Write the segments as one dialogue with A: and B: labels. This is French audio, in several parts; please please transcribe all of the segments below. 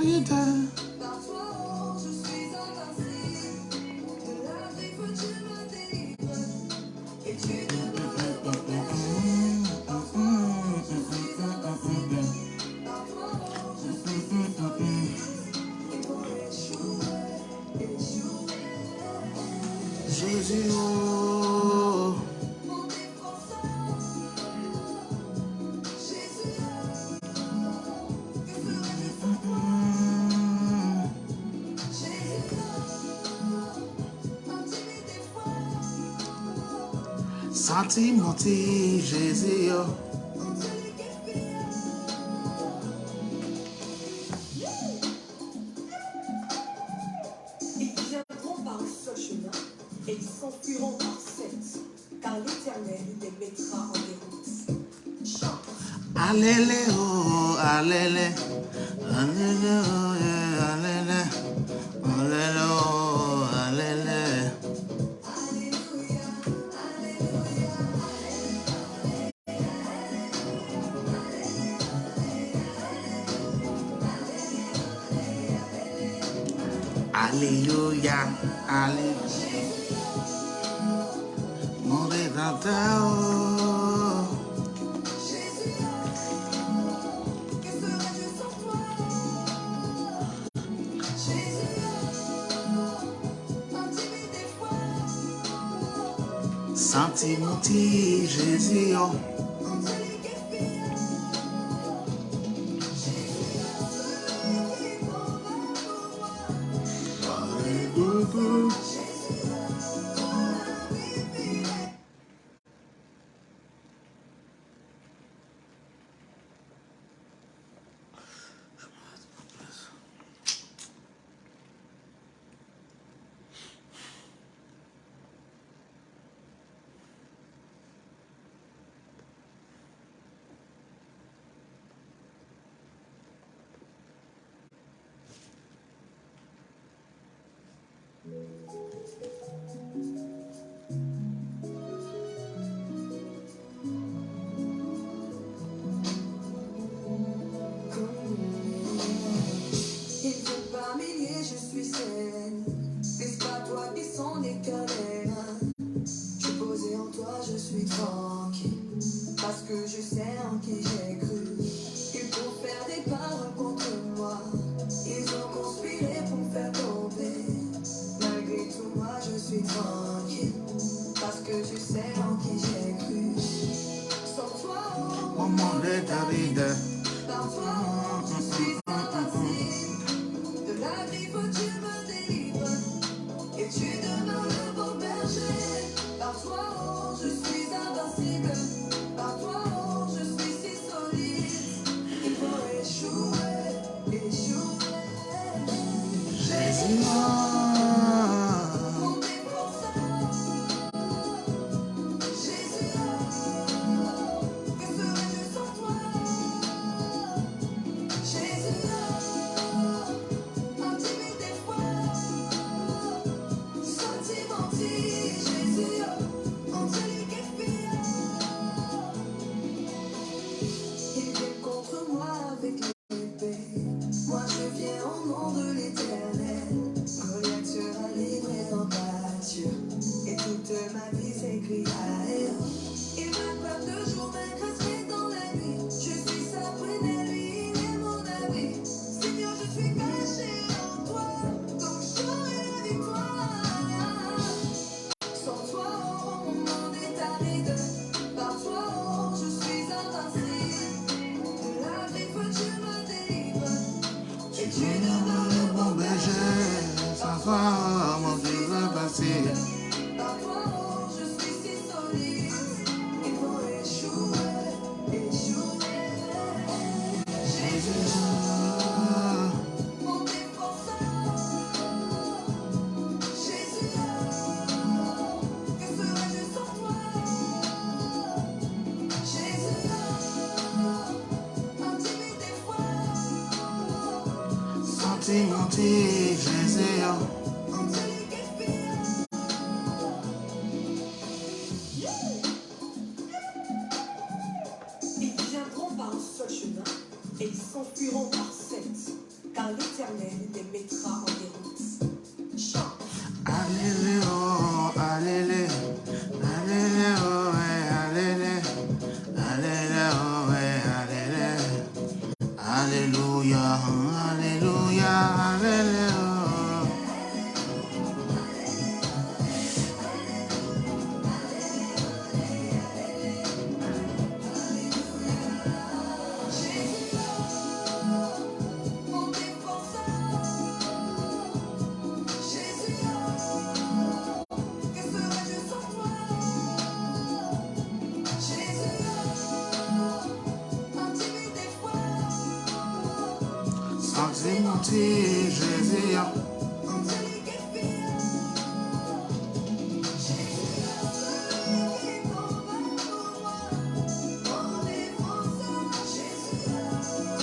A: Par toi, je suis invincible. De la griffe, tu me délivres. Et tu demeures le bon berger. Par toi, je suis invincible. Par toi, je suis si solide. Ils vont échouer, échouer.
B: Jésus, oh.
A: Mon défenseur, Jésus, que ferais-je sans toi? Jésus, intimide des fois.
B: Sentimenti, Jésus, oh.
A: Ils viendront par un seul chemin et ils s'enfuiront par sept, car l'Éternel les mettra en déroute. Chante.
B: Alléluia, oh, alléluia. Alléluia, oh, yeah, alléluia. Alléluia, oh, alléluia.
A: Alléluia, Alléluia.
B: Alléluia, alléluia. Mon Rédempteur, oh.
A: Jésus, que serais-je sans toi? Jésus, intimide des fois.
B: Sentimenti, Jésus, oh.
A: Angélique et fière. Jésus, celui qui combat pour moi. Jésus, toi la vie fidèle. Ils sont par milliers, je suis saine. N'est-ce pas toi qui sont éternel? Je suis posé en toi, je suis tranquille. Parce que je sais en qui j'ai cru. Ils vont faire des paroles contre moi. Ils ont conspiré pour me faire tomber. Malgré tout, moi je suis tranquille. Parce que je sais en qui j'ai cru. Sans toi, oh,
B: Mon monde est David.
A: par toi, je suis invincible. De la griffe, tu me délivres. Et tu demeures le bon berger. Par toi, oh, je suis invincible. Par toi, oh, je suis si solide. Il faut échouer, échouer.
B: Jésus, oh.
A: Mon défenseur, Jésus, que serais-je sans toi? Jésus, intimide des fois. Sentimenti, Jésus, angélique et fière. Ils viennent contre moi avec l'épée. Moi je viens au nom de l'Éternel. Goliath sera livré en pâture. Et toute ma vie s'écrit à elle. Il m'accorde de jour, m'incarcéré dans la nuit. Je suis sa prunelle, lui, il est mon abri. Seigneur, je suis caché en toi. Donc j'aurai la victoire. Sans toi, oh, mon monde est aride. Par toi, oh, je suis invincible. De la griffe, tu me délivres. Et tu demeures le bon berger.
B: Sans toi, mon Dieu, est facile.
A: Par toi, oh, je suis si solide. Ils vont échouer, échouer. Jésus, mon défenseur. Jésus, que serais-je sans toi? Jésus, intimide des fois.
B: Sentimenti, Jésus, oh.
A: Angélique et fière. Ils viendront par un seul chemin et ils s'enfuiront par sept, car car l'Éternel les mettra en déroute. Chante.
B: Alléluia, alléluia, alléluia, alléluia, alléluia, alléluia, alléluia, alléluia.
A: Mon défenseur, Jésus, que serais-je sans toi? Jésus, intimidé fois,
B: Sans mentir, Jésus,
A: angélique et fière. Jésus, celui qui combat pour moi, mon défenseur. Jésus,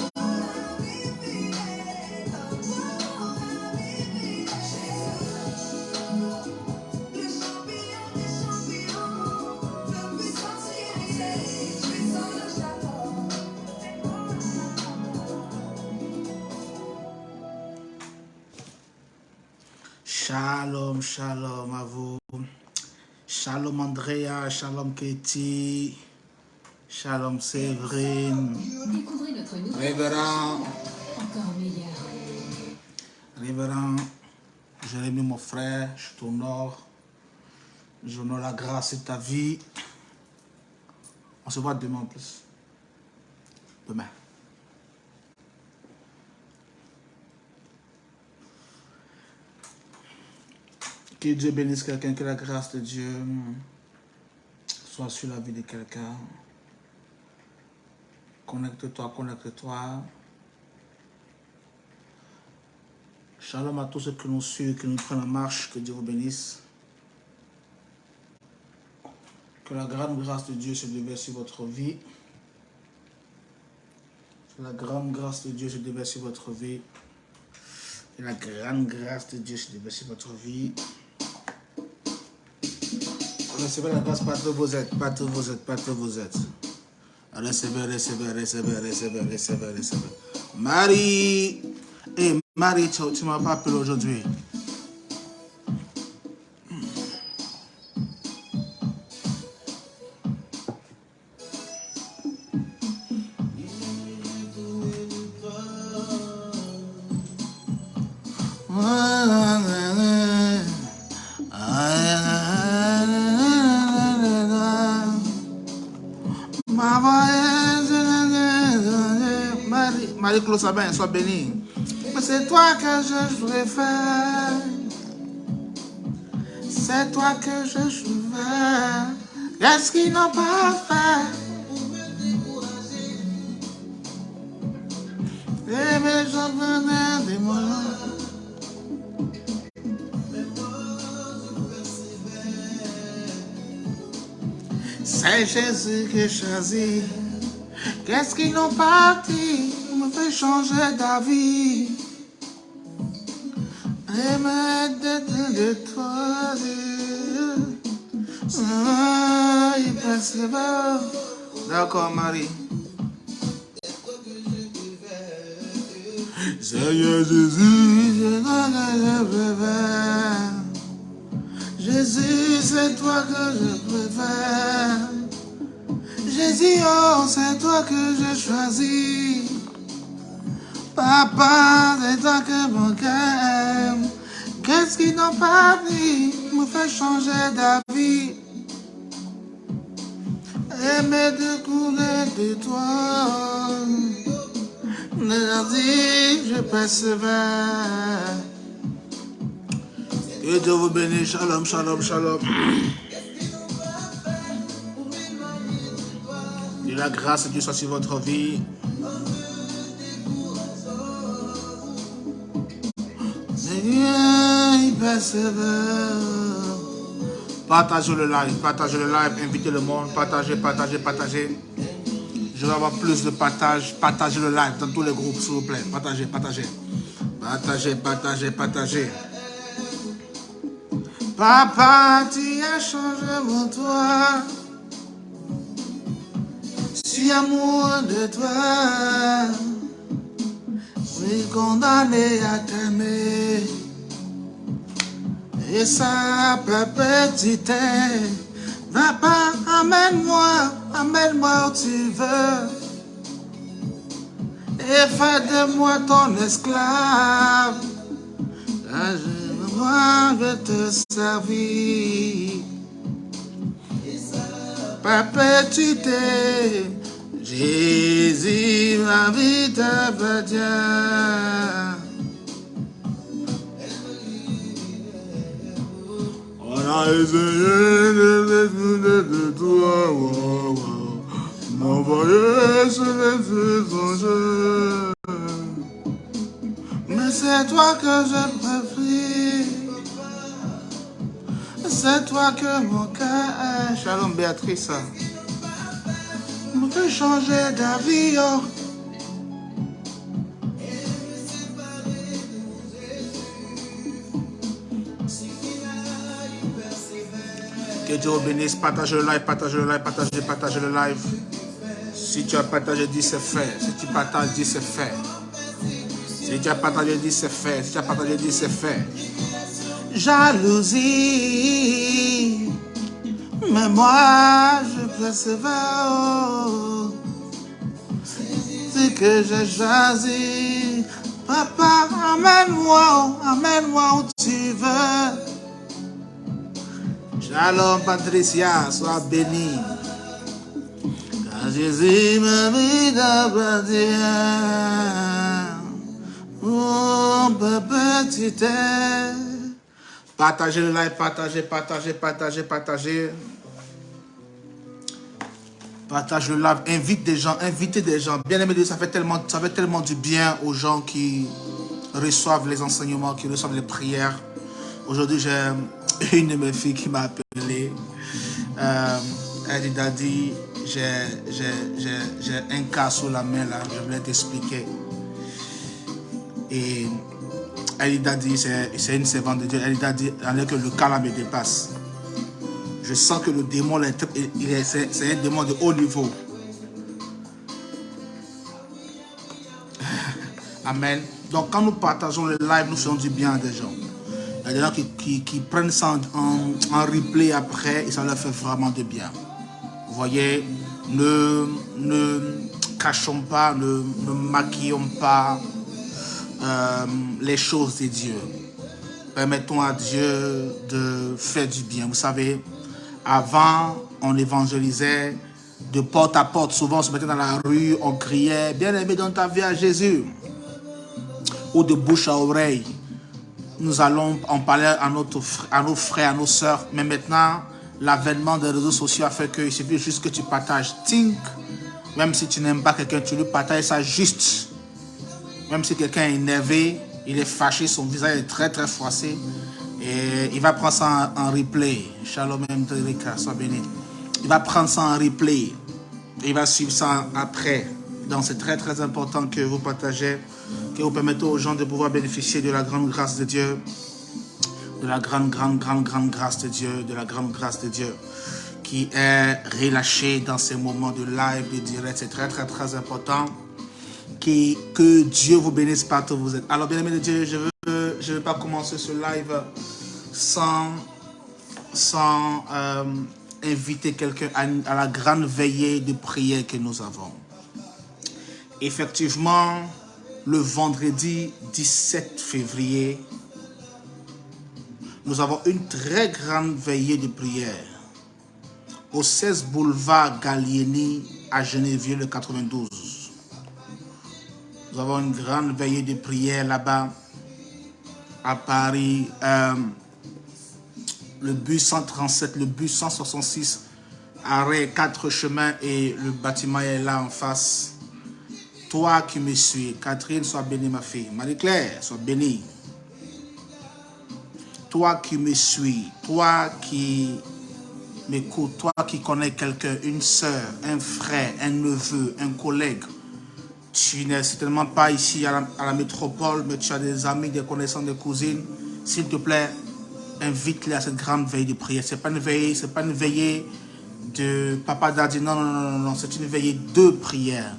A: mon ami fidèle, mon ami fidèle. Jésus, le champion des champions, le puissant Cyril, puissant le Jacob.
B: Shalom, shalom à vous. Shalom Andrea, shalom Katie, shalom Séverine,
C: Découvrez notre nouveau
B: révérend,
C: encore meilleur.
B: révérend Jérémie mon frère, je t'honore, j'honore la grâce de ta vie. On se voit demain en plus. Demain. Que Dieu bénisse quelqu'un, que la grâce de Dieu soit sur la vie de quelqu'un. Connecte-toi, connecte-toi. Shalom à tous ceux qui nous suivent, qui nous prennent en marche. Que Dieu vous bénisse. Que la grande grâce de Dieu se déverse sur votre vie. Que la grande grâce de Dieu se déverse sur votre vie. Que la grande grâce de Dieu se déverse sur votre vie. Recevez la grâce partout où vous êtes, partout où vous êtes, partout où vous êtes. Recevez, recevez, recevez, recevez, recevez, recevez. Marie, hey, Marie, tu ne m'as pas appelé aujourd'hui. Marie-Claude Sabin, sois bénie. Mais c'est toi que je préfère. C'est toi que je veux. Qu'est-ce qu'ils n'ont pas fait? Et mes gens venaient des moi. C'est Jésus que je choisis. Qu'est-ce qu'ils n'ont pas dit? Me fait changer d'avis. Et m'aider de toi. Il passe le bas. D'accord, Marie. Seigneur Jésus, c'est toi que je préfère. Jésus, c'est toi que je préfère. Jésus, oh, c'est toi que j'ai choisi. Papa, c'est toi que mon cœur aime. Qu'est-ce qu'ils n'ont pas dit me fait changer d'avis. Aimer de couler de toi. Ne leur dis, je persévère. Que Dieu vous bénisse. Shalom, shalom, shalom. Que la grâce de Dieu soit sur votre vie. Il persévère. Partagez le live, invitez le monde, partagez, partagez, partagez. Je veux avoir plus de partage, partagez le live dans tous les groupes, s'il vous plaît. Partagez, partagez. Partagez, partagez, partagez. Papa, tu as changé mon toi. Je suis amoureux de toi. suis condamné à t'aimer. Et sa perpétuité. Papa, amène-moi où tu veux. Et fais de moi ton esclave. Moi, je vais te servir. Perpétuité. Jésus, ma vie t'appartient. On a essayé de toi, m'envoyer sur les étrangers. Mais c'est toi que je préfère. C'est toi que mon cœur est. Shalom Béatrice. On peut changer d'avis. Oh. Que Dieu vous bénisse. Partagez le live, partagez le live, partagez le live. Si tu as partagé, dis c'est fait. Si tu partages, dis c'est fait. Si tu as partagé, dis c'est fait. Si tu as partagé, dis c'est fait. Jalousie. Mais moi, je persévère. Oh. C'est que j'ai choisi. Papa, amène-moi où tu veux. Shalom Patricia, sois bénie. Car Jésus ma vie t'appartient. Oh, perpétuité. Partagez le live, partagez. Partage le live, invitez des gens. Bien aimé, ça fait tellement du bien aux gens qui reçoivent les enseignements, qui reçoivent les prières. Aujourd'hui, j'ai une de mes filles qui m'a appelé. Elle dit, Daddy, j'ai un cas sous la main là, je voulais t'expliquer. Et elle dit, Daddy, c'est une servante de Dieu. Elle dit, Daddy, que le cas là me dépasse. Je sens que le démon, c'est un démon de haut niveau. Amen. Donc, quand nous partageons le live, nous faisons du bien à des gens. Il y a des gens qui prennent ça en replay après et ça leur fait vraiment de bien. Vous voyez, ne cachons pas, ne maquillons pas les choses de Dieu. Permettons à Dieu de faire du bien. Vous savez, avant, on évangélisait de porte à porte. Souvent, on se mettait dans la rue, on criait « Bien-aimé, donne ta vie à Jésus » ou de bouche à oreille. Nous allons en parler à nos frères, à nos sœurs. Mais maintenant, l'avènement des réseaux sociaux a fait qu'il suffit juste que tu partages. Think, même si tu n'aimes pas quelqu'un, tu lui partages ça juste. Même si quelqu'un est énervé, il est fâché, son visage est très très froissé. Et il va prendre ça en replay. Shalom Mdrika, sois béni. Il va prendre ça en replay. Et il va suivre ça après. Donc c'est très très important que vous partagez, que vous permettez aux gens de pouvoir bénéficier de la grande grâce de Dieu. De la grande grâce de Dieu. De la grande grâce de Dieu qui est relâchée dans ces moments de live, de direct. C'est très très très important. Que Dieu vous bénisse partout où vous êtes. Alors bien aimé de Dieu, je ne vais pas commencer ce live sans inviter quelqu'un à la grande veillée de prière que nous avons. Effectivement, le vendredi 17 février, nous avons une très grande veillée de prière au 16 boulevard Gallieni à Genève, le 92. Nous avons une grande veillée de prière là-bas à Paris. Le bus 137, le bus 166, arrêt 4 chemins et le bâtiment est là en face. Toi qui me suis, Catherine, sois bénie ma fille. Marie-Claire, sois bénie. Toi qui me suis, toi qui m'écoutes, toi qui connais quelqu'un, une soeur, un frère, un neveu, un collègue. Tu n'es certainement pas ici à la métropole, mais tu as des amis, des connaissances, des cousines. S'il te plaît, invite-les à cette grande veille de prière. Ce n'est pas une veillée de papa daddy. Non, c'est une veillée de prière.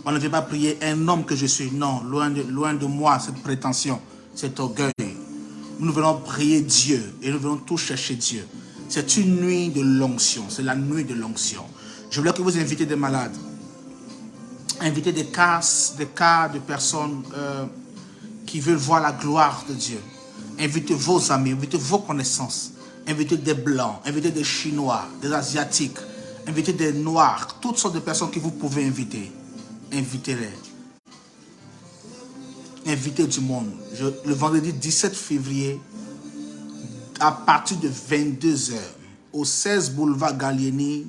B: On ne vient pas prier un homme que je suis. Non, loin de moi cette prétention, cet orgueil. Nous venons prier Dieu et nous venons tous chercher Dieu. C'est une nuit de l'onction. C'est la nuit de l'onction. Je voulais que vous invitez des malades. Invitez des cas de personnes qui veulent voir la gloire de Dieu. Invitez vos amis, invitez vos connaissances. Invitez des blancs, invitez des chinois, des asiatiques. Invitez des noirs. Toutes sortes de personnes que vous pouvez inviter. Invitez-les. Invitez du monde. Le vendredi 17 février, à partir de 22h, au 16 boulevard Gallieni,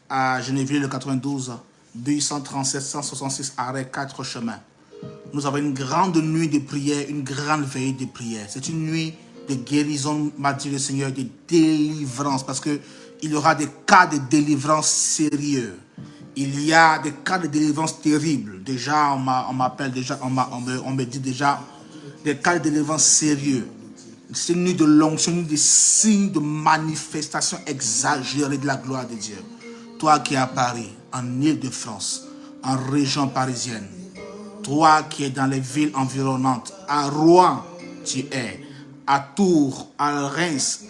B: à Gennevilliers le 92, 837 166 arrêt 4 chemins. Nous avons une grande nuit de prière, une grande veille de prière. C'est une nuit de guérison, m'a dit le Seigneur, de délivrance, parce qu'il y aura des cas de délivrance sérieux. Il y a des cas de délivrance terribles. Déjà, on me dit déjà des cas de délivrance sérieux. C'est une nuit de l'onction, une nuit de signes, de manifestations exagérées de la gloire de Dieu. Toi qui es à Paris, en Île-de-France, en région parisienne, toi qui es dans les villes environnantes, à Rouen, tu es, à Tours, à Reims,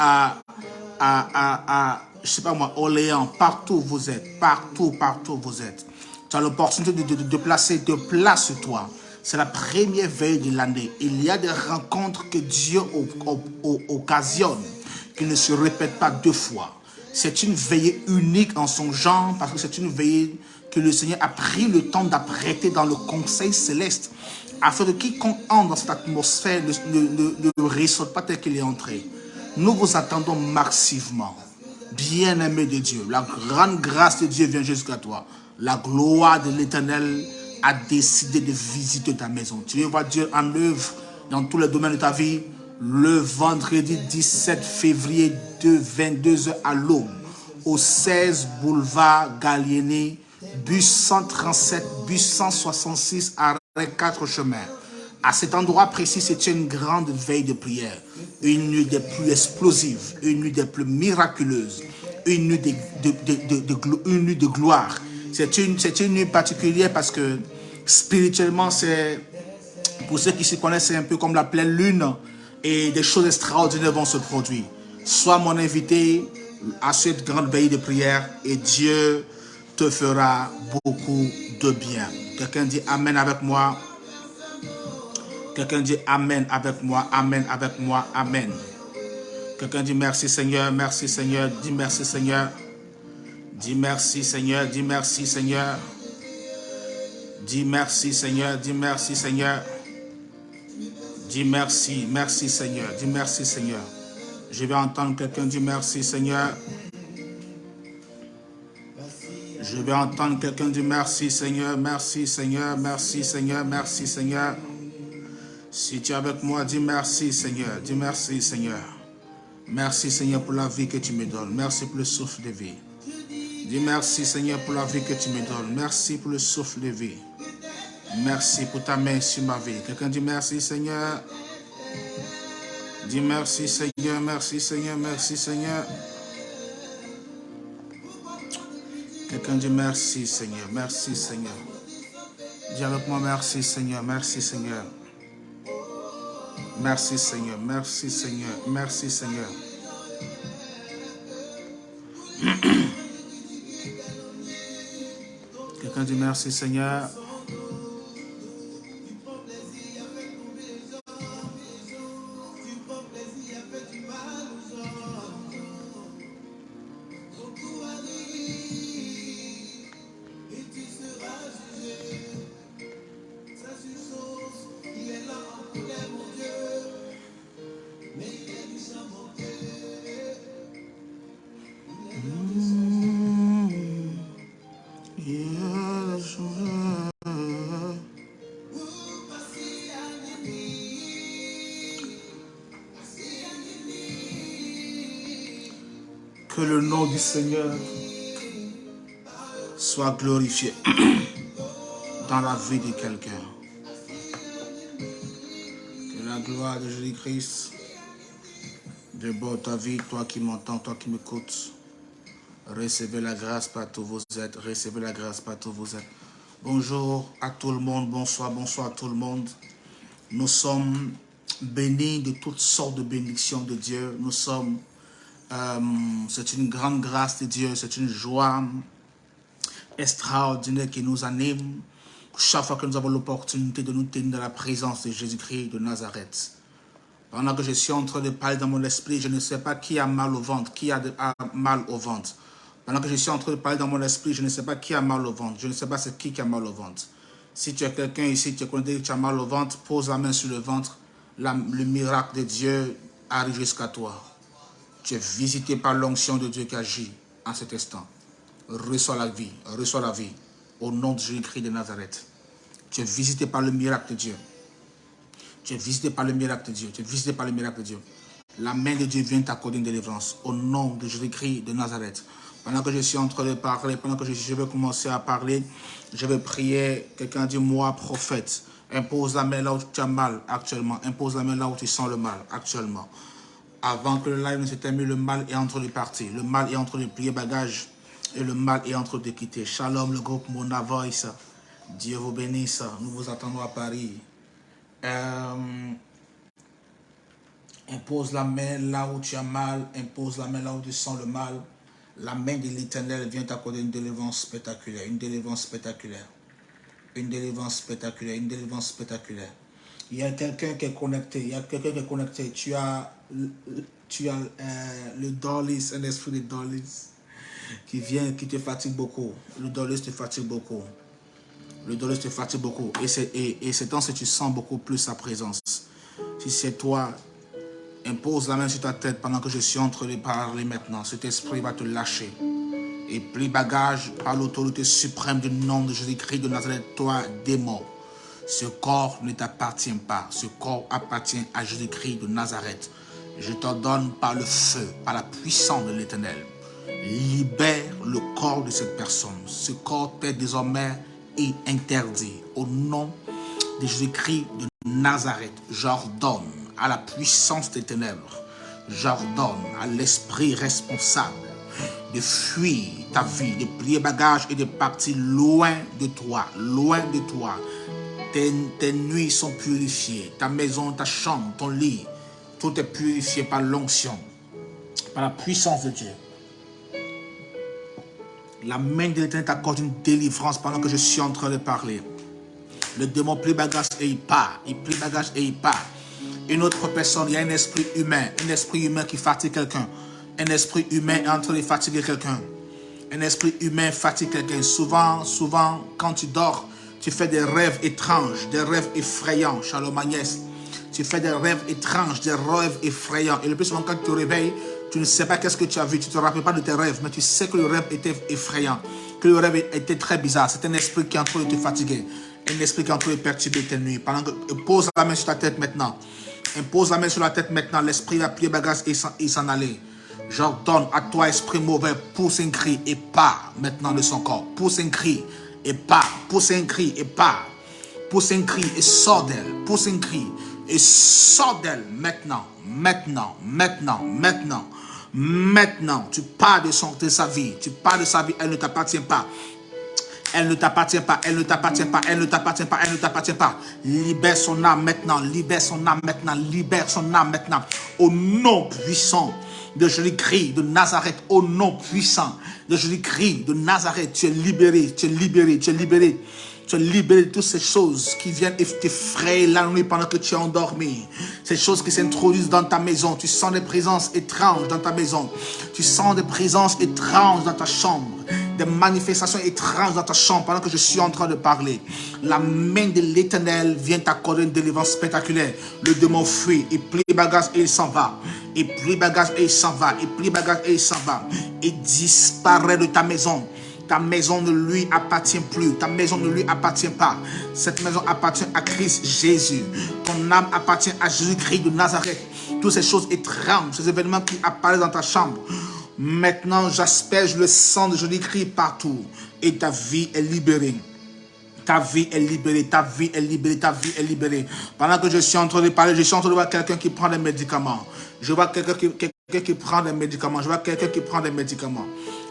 B: je sais pas moi, Orléans, partout vous êtes, partout vous êtes. Tu as l'opportunité de placer, de place-toi. C'est la première veille de l'année. Il y a des rencontres que Dieu occasionne, qui ne se répètent pas deux fois. C'est une veillée unique en son genre, parce que c'est une veillée que le Seigneur a pris le temps d'apprêter dans le conseil céleste, afin que quiconque entre dans cette atmosphère ne ressorte pas tel qu'il est entré. Nous vous attendons massivement. Bien-aimé de Dieu, la grande grâce de Dieu vient jusqu'à toi. La gloire de l'Éternel a décidé de visiter ta maison. Tu veux voir Dieu en œuvre dans tous les domaines de ta vie. Le vendredi 17 février de 22h à l'Aube, au 16 boulevard Gallieni, bus 137, bus 166, arrêt 4 chemins. À cet endroit précis, c'est une grande veille de prière. Une nuit des plus explosives, une nuit des plus miraculeuses, une nuit de gloire. C'est une nuit particulière parce que spirituellement, c'est, pour ceux qui s'y connaissent, c'est un peu comme la pleine lune et des choses extraordinaires vont se produire. Sois mon invité à cette grande veille de prière et Dieu te fera beaucoup de bien. Quelqu'un dit Amen avec moi. Quelqu'un dit Amen avec moi, Amen avec moi, Amen. Quelqu'un dit merci Seigneur, merci Seigneur, dis merci Seigneur. Dis merci Seigneur, dis merci Seigneur. Dis merci Seigneur, dis merci Seigneur. Dis merci, merci Seigneur, dis merci Seigneur. Je vais entendre quelqu'un dire merci Seigneur. Je vais entendre quelqu'un dire merci Seigneur, merci Seigneur, merci Seigneur, merci Seigneur. Si tu es avec moi, dis merci Seigneur, dis merci Seigneur. Merci Seigneur pour la vie que tu me donnes. Merci pour le souffle de vie. Dis merci Seigneur pour la vie que tu me donnes. Merci pour le souffle de vie. Merci pour ta main sur ma vie. Quelqu'un dit merci Seigneur. Dis merci Seigneur, merci Seigneur, merci Seigneur. Quelqu'un dit merci Seigneur, merci Seigneur. Dis avec moi merci Seigneur, merci Seigneur. Merci Seigneur, merci Seigneur, merci Seigneur. Quelqu'un dit merci Seigneur. Que le nom du Seigneur soit glorifié dans la vie de quelqu'un. Que la gloire de Jésus-Christ déborde ta vie, toi qui m'entends, toi qui m'écoutes. Recevez la grâce partout où vous êtes. Recevez la grâce partout où vous êtes. Bonjour à tout le monde, bonsoir à tout le monde. Nous sommes bénis de toutes sortes de bénédictions de Dieu. Nous sommes, c'est une grande grâce de Dieu, c'est une joie extraordinaire qui nous anime. Chaque fois que nous avons l'opportunité de nous tenir dans la présence de Jésus-Christ de Nazareth. Pendant que je suis en train de parler dans mon esprit, je ne sais pas qui a mal au ventre, a mal au ventre. Pendant que je suis en train de parler dans mon esprit, je ne sais pas qui a mal au ventre. Je ne sais pas c'est qui a mal au ventre. Si tu es quelqu'un ici, tu connais que tu as mal au ventre, pose la main sur le ventre. Le miracle de Dieu arrive jusqu'à toi. Tu es visité par l'onction de Dieu qui agit en cet instant. Reçois la vie, reçois la vie. Au nom de Jésus-Christ de Nazareth. Tu es visité par le miracle de Dieu. Tu es visité par le miracle de Dieu. Tu es visité par le miracle de Dieu. La main de Dieu vient t'accorder une délivrance. Au nom de Jésus-Christ de Nazareth. Pendant que je suis en train de parler, pendant que je vais commencer à parler, je vais prier. Quelqu'un dit, moi, prophète, impose la main là où tu as mal actuellement. Impose la main là où tu sens le mal actuellement. Avant que le live ne se termine, le mal est entre les parties. Le mal est entre les pliés bagages et le mal est entre de quitter. Shalom, le groupe Mona Voice. Dieu vous bénisse. Nous vous attendons à Paris. Impose la main là où tu as mal. Impose la main là où tu sens le mal. La main de l'Éternel vient t'accorder une délivrance spectaculaire. Une délivrance spectaculaire. Une délivrance spectaculaire. Une délivrance spectaculaire. Il y a quelqu'un qui est connecté. Il y a quelqu'un qui est connecté. Tu as le Dorlis, un esprit de Dorlis qui vient, qui te fatigue beaucoup. Le Dorlis te fatigue beaucoup. Le Dorlis te fatigue beaucoup. Et c'est temps que tu sens beaucoup plus sa présence. Si c'est toi, impose la main sur ta tête pendant que je suis en train de parler maintenant. Cet esprit va te lâcher. Et plie bagage par l'autorité suprême du nom de Jésus-Christ de Nazareth, toi, démon. Ce corps ne t'appartient pas. Ce corps appartient à Jésus-Christ de Nazareth. Je t'ordonne par le feu, par la puissance de l'Éternel. Libère le corps de cette personne. Ce corps t'est désormais interdit. Au nom de Jésus-Christ de Nazareth, j'ordonne à la puissance des ténèbres, j'ordonne à l'esprit responsable de fuir ta vie, de plier bagages et de partir loin de toi, loin de toi. Tes nuits sont purifiées, ta maison, ta chambre, ton lit, tout est purifié par l'onction, par la puissance de Dieu. La main de l'Éternel t'accorde une délivrance pendant que je suis en train de parler. Le démon plie bagage et il part, il plie bagage et il part. Une autre personne, il y a un esprit humain qui fatigue quelqu'un. Un esprit humain est en train de fatiguer quelqu'un. Un esprit humain fatigue quelqu'un. Souvent, quand tu dors, tu fais des rêves étranges, des rêves effrayants. Shalom Agnès. Tu fais des rêves étranges, des rêves effrayants. Et le plus souvent, quand tu te réveilles, tu ne sais pas qu'est-ce que tu as vu. Tu ne te rappelles pas de tes rêves, mais tu sais que le rêve était effrayant. Que le rêve était très bizarre. C'est un esprit qui est en train de te fatiguer. Un esprit qui est en train de perturber tes nuits. Pendant que, pose la main sur ta tête maintenant. Impose la main sur la tête maintenant. L'esprit va plier bagage et s'en aller. J'ordonne à toi, esprit mauvais, pousse un cri et pars maintenant de son corps. Pousse un cri et pars. Pousse un cri et pars. Pousse un cri et sors d'elle. Pousse un cri et sors d'elle maintenant. Maintenant. Tu pars de sa vie. Tu pars de sa vie. Elle ne t'appartient pas. Elle ne t'appartient pas, elle ne t'appartient pas, elle ne t'appartient pas, elle ne t'appartient pas. Libère son âme maintenant, libère son âme maintenant, libère son âme maintenant. Au nom puissant de Jésus-Christ de Nazareth, au nom puissant de Jésus-Christ de Nazareth, tu es libéré, tu es libéré, tu es libéré. Tu es libéré de toutes ces choses qui viennent t'effrayer la nuit pendant que tu es endormi. Ces choses qui s'introduisent dans ta maison. Tu sens des présences étranges dans ta maison. Tu sens des présences étranges dans ta chambre. Des manifestations étranges dans ta chambre pendant que je suis en train de parler. La main de l'Éternel vient t'accorder une délivrance spectaculaire. Le démon fuit, il plie bagage et il s'en va. Il plie bagage et il s'en va. Il plie bagage et il s'en va. Il disparaît de ta maison. Ta maison ne lui appartient plus. Ta maison ne lui appartient pas. Cette maison appartient à Christ Jésus. Ton âme appartient à Jésus-Christ de Nazareth. Toutes ces choses étranges, ces événements qui apparaissent dans ta chambre. Maintenant, j'asperge le sang de Jésus-Christ partout. Et ta vie est libérée. Ta vie est libérée, ta vie est libérée, ta vie est libérée. Pendant que je suis en train de parler, je suis en train de voir quelqu'un qui prend des médicaments. Je vois quelqu'un qui prend des médicaments. Je vois quelqu'un qui prend des médicaments.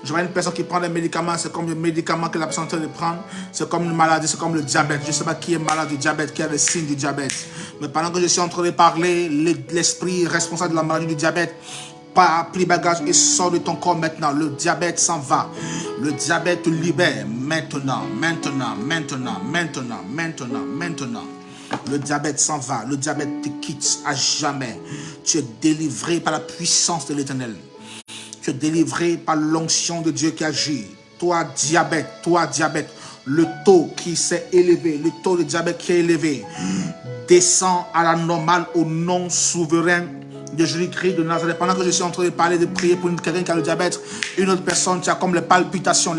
B: Je vois une personne qui prend des médicaments, c'est comme les médicaments que la personne est en train de prendre. C'est comme une maladie, c'est comme le diabète. Je ne sais pas qui est malade du diabète, qui a les signes du diabète. Mais pendant que je suis en train de parler, l'esprit responsable de la maladie du diabète, pas pris bagage et sort de ton corps maintenant. Le diabète s'en va. Le diabète te libère maintenant, maintenant, maintenant, maintenant, maintenant, maintenant. Le diabète s'en va. Le diabète te quitte à jamais. Tu es délivré par la puissance de l'Éternel. Tu es délivré par l'onction de Dieu qui agit. Toi, diabète, le taux qui s'est élevé, le taux de diabète qui est élevé, descend à la normale au nom souverain de Jésus-Christ de Nazareth. Pendant que je suis en train de parler, de prier pour quelqu'un qui a le diabète, une autre personne, tu as comme les palpitations.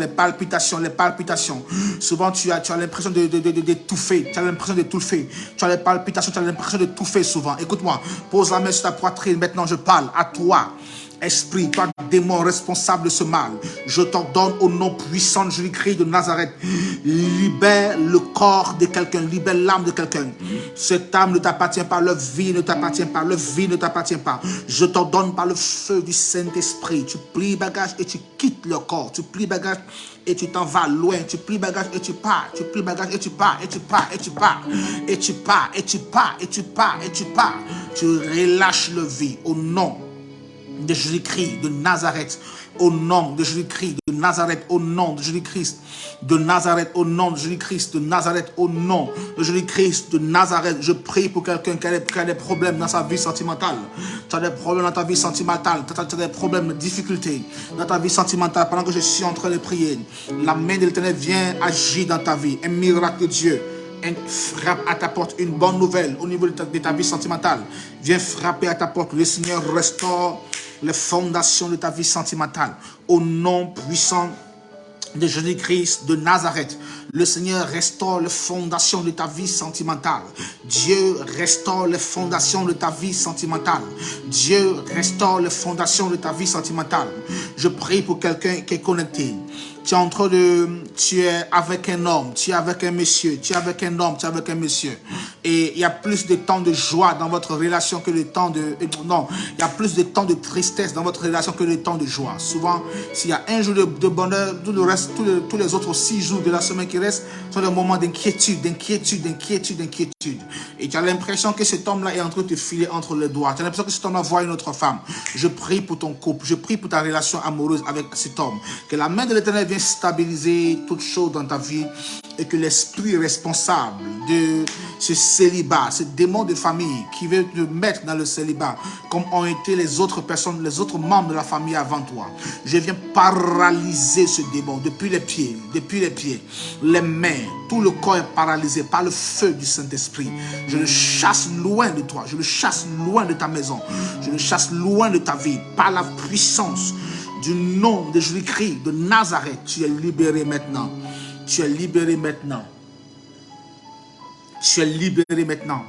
B: Souvent, tu as l'impression d'étouffer. Tu as l'impression d'étouffer. Tu as les palpitations, tu as l'impression d'étouffer souvent. Écoute-moi, pose la main sur ta poitrine. Maintenant, je parle à toi. Esprit, toi démon responsable de ce mal, je t'ordonne au nom puissant de Jésus-Christ de Nazareth, libère le corps de quelqu'un, libère l'âme de quelqu'un. Cette âme ne t'appartient pas, leur vie ne t'appartient pas, leur vie ne t'appartient pas. Je t'ordonne par le feu du Saint-Esprit, tu plies bagage et tu quittes le corps, tu plies bagage et tu t'en vas loin, tu plies bagage et tu pars, tu plies bagage et tu pars, et tu pars, et tu pars, et tu pars, et tu pars, et tu pars, et tu pars. Tu relâches le vie au nom de Jésus-Christ de Nazareth, au nom de Jésus-Christ de Nazareth, au nom de Jésus-Christ de Nazareth, au nom de Jésus-Christ de Nazareth, au nom de Jésus-Christ de Nazareth. Je prie pour quelqu'un qui a des problèmes dans sa vie sentimentale. Tu as des problèmes dans ta vie sentimentale, tu as des problèmes de difficultés dans ta vie sentimentale. Pendant que je suis en train de prier, la main de l'Éternel vient agir dans ta vie. Un miracle de Dieu frappe à ta porte, une bonne nouvelle au niveau de ta vie sentimentale. Viens frapper à ta porte. Le Seigneur restaure les fondations de ta vie sentimentale. Au nom puissant de Jésus-Christ de Nazareth, le Seigneur restaure les fondations de ta vie sentimentale. Dieu restaure les fondations de ta vie sentimentale. Dieu restaure les fondations de ta vie sentimentale. Je prie pour quelqu'un qui est connecté. Tu es avec un homme, tu es avec un monsieur, tu es avec un homme, tu es avec un monsieur. Et il y a plus de temps de joie dans votre relation que le temps de... Non, il y a plus de temps de tristesse dans votre relation que le temps de joie. Souvent, s'il y a un jour de bonheur, tout le reste, tous les autres 6 jours de la semaine qui restent sont des moments d'inquiétude. Et tu as l'impression que cet homme-là est en train de te filer entre les doigts. Tu as l'impression que cet homme-là voit une autre femme. Je prie pour ton couple, je prie pour ta relation amoureuse avec cet homme. Que la main de l'Éternel vienne stabiliser toutes choses dans ta vie et que l'esprit responsable de ce célibat, ce démon de famille qui veut te mettre dans le célibat, comme ont été les autres personnes, les autres membres de la famille avant toi, je viens paralyser ce démon depuis les pieds, les mains, tout le corps est paralysé par le feu du Saint-Esprit. Je le chasse loin de toi, je le chasse loin de ta maison, je le chasse loin de ta vie par la puissance du nom de Jésus-Christ de Nazareth. Tu es libéré maintenant. Tu es libéré maintenant. Tu es libéré maintenant.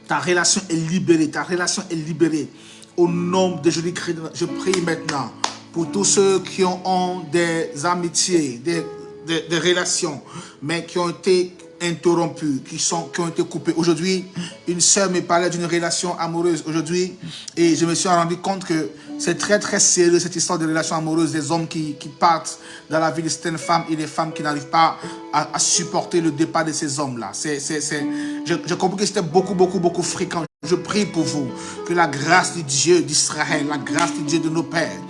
B: Ta relation est libérée. Ta relation est libérée. Au nom de Jésus-Christ, je prie maintenant pour tous ceux qui ont des amitiés, des relations, mais qui ont été interrompues, qui ont été coupées. Aujourd'hui, une sœur me parlait d'une relation amoureuse aujourd'hui et je me suis rendu compte que c'est très très sérieux cette histoire de relation amoureuse, des hommes qui partent dans la vie de certaines femmes et des femmes qui n'arrivent pas à supporter le départ de ces hommes-là. Je comprends que c'était beaucoup fréquent. Je prie pour vous que la grâce du Dieu d'Israël, la grâce du Dieu de nos pères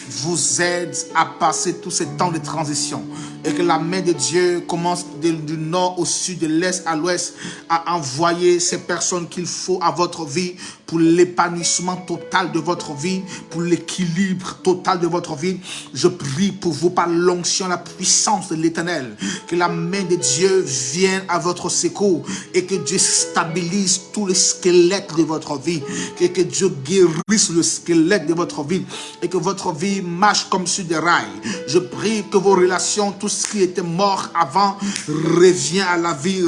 B: vous aide à passer tous ces temps de transition et que la main de Dieu commence du nord au sud, de l'est à l'ouest à envoyer ces personnes qu'il faut à votre vie pour l'épanouissement total de votre vie, pour l'équilibre total de votre vie. Je prie pour vous par l'onction, la puissance de l'Éternel, que la main de Dieu vienne à votre secours et que Dieu stabilise tout le squelette de votre vie, et que Dieu guérisse le squelette de votre vie et que votre vie marche comme sur des rails. Je prie que vos relations, tout ce qui était mort avant, revient à la vie,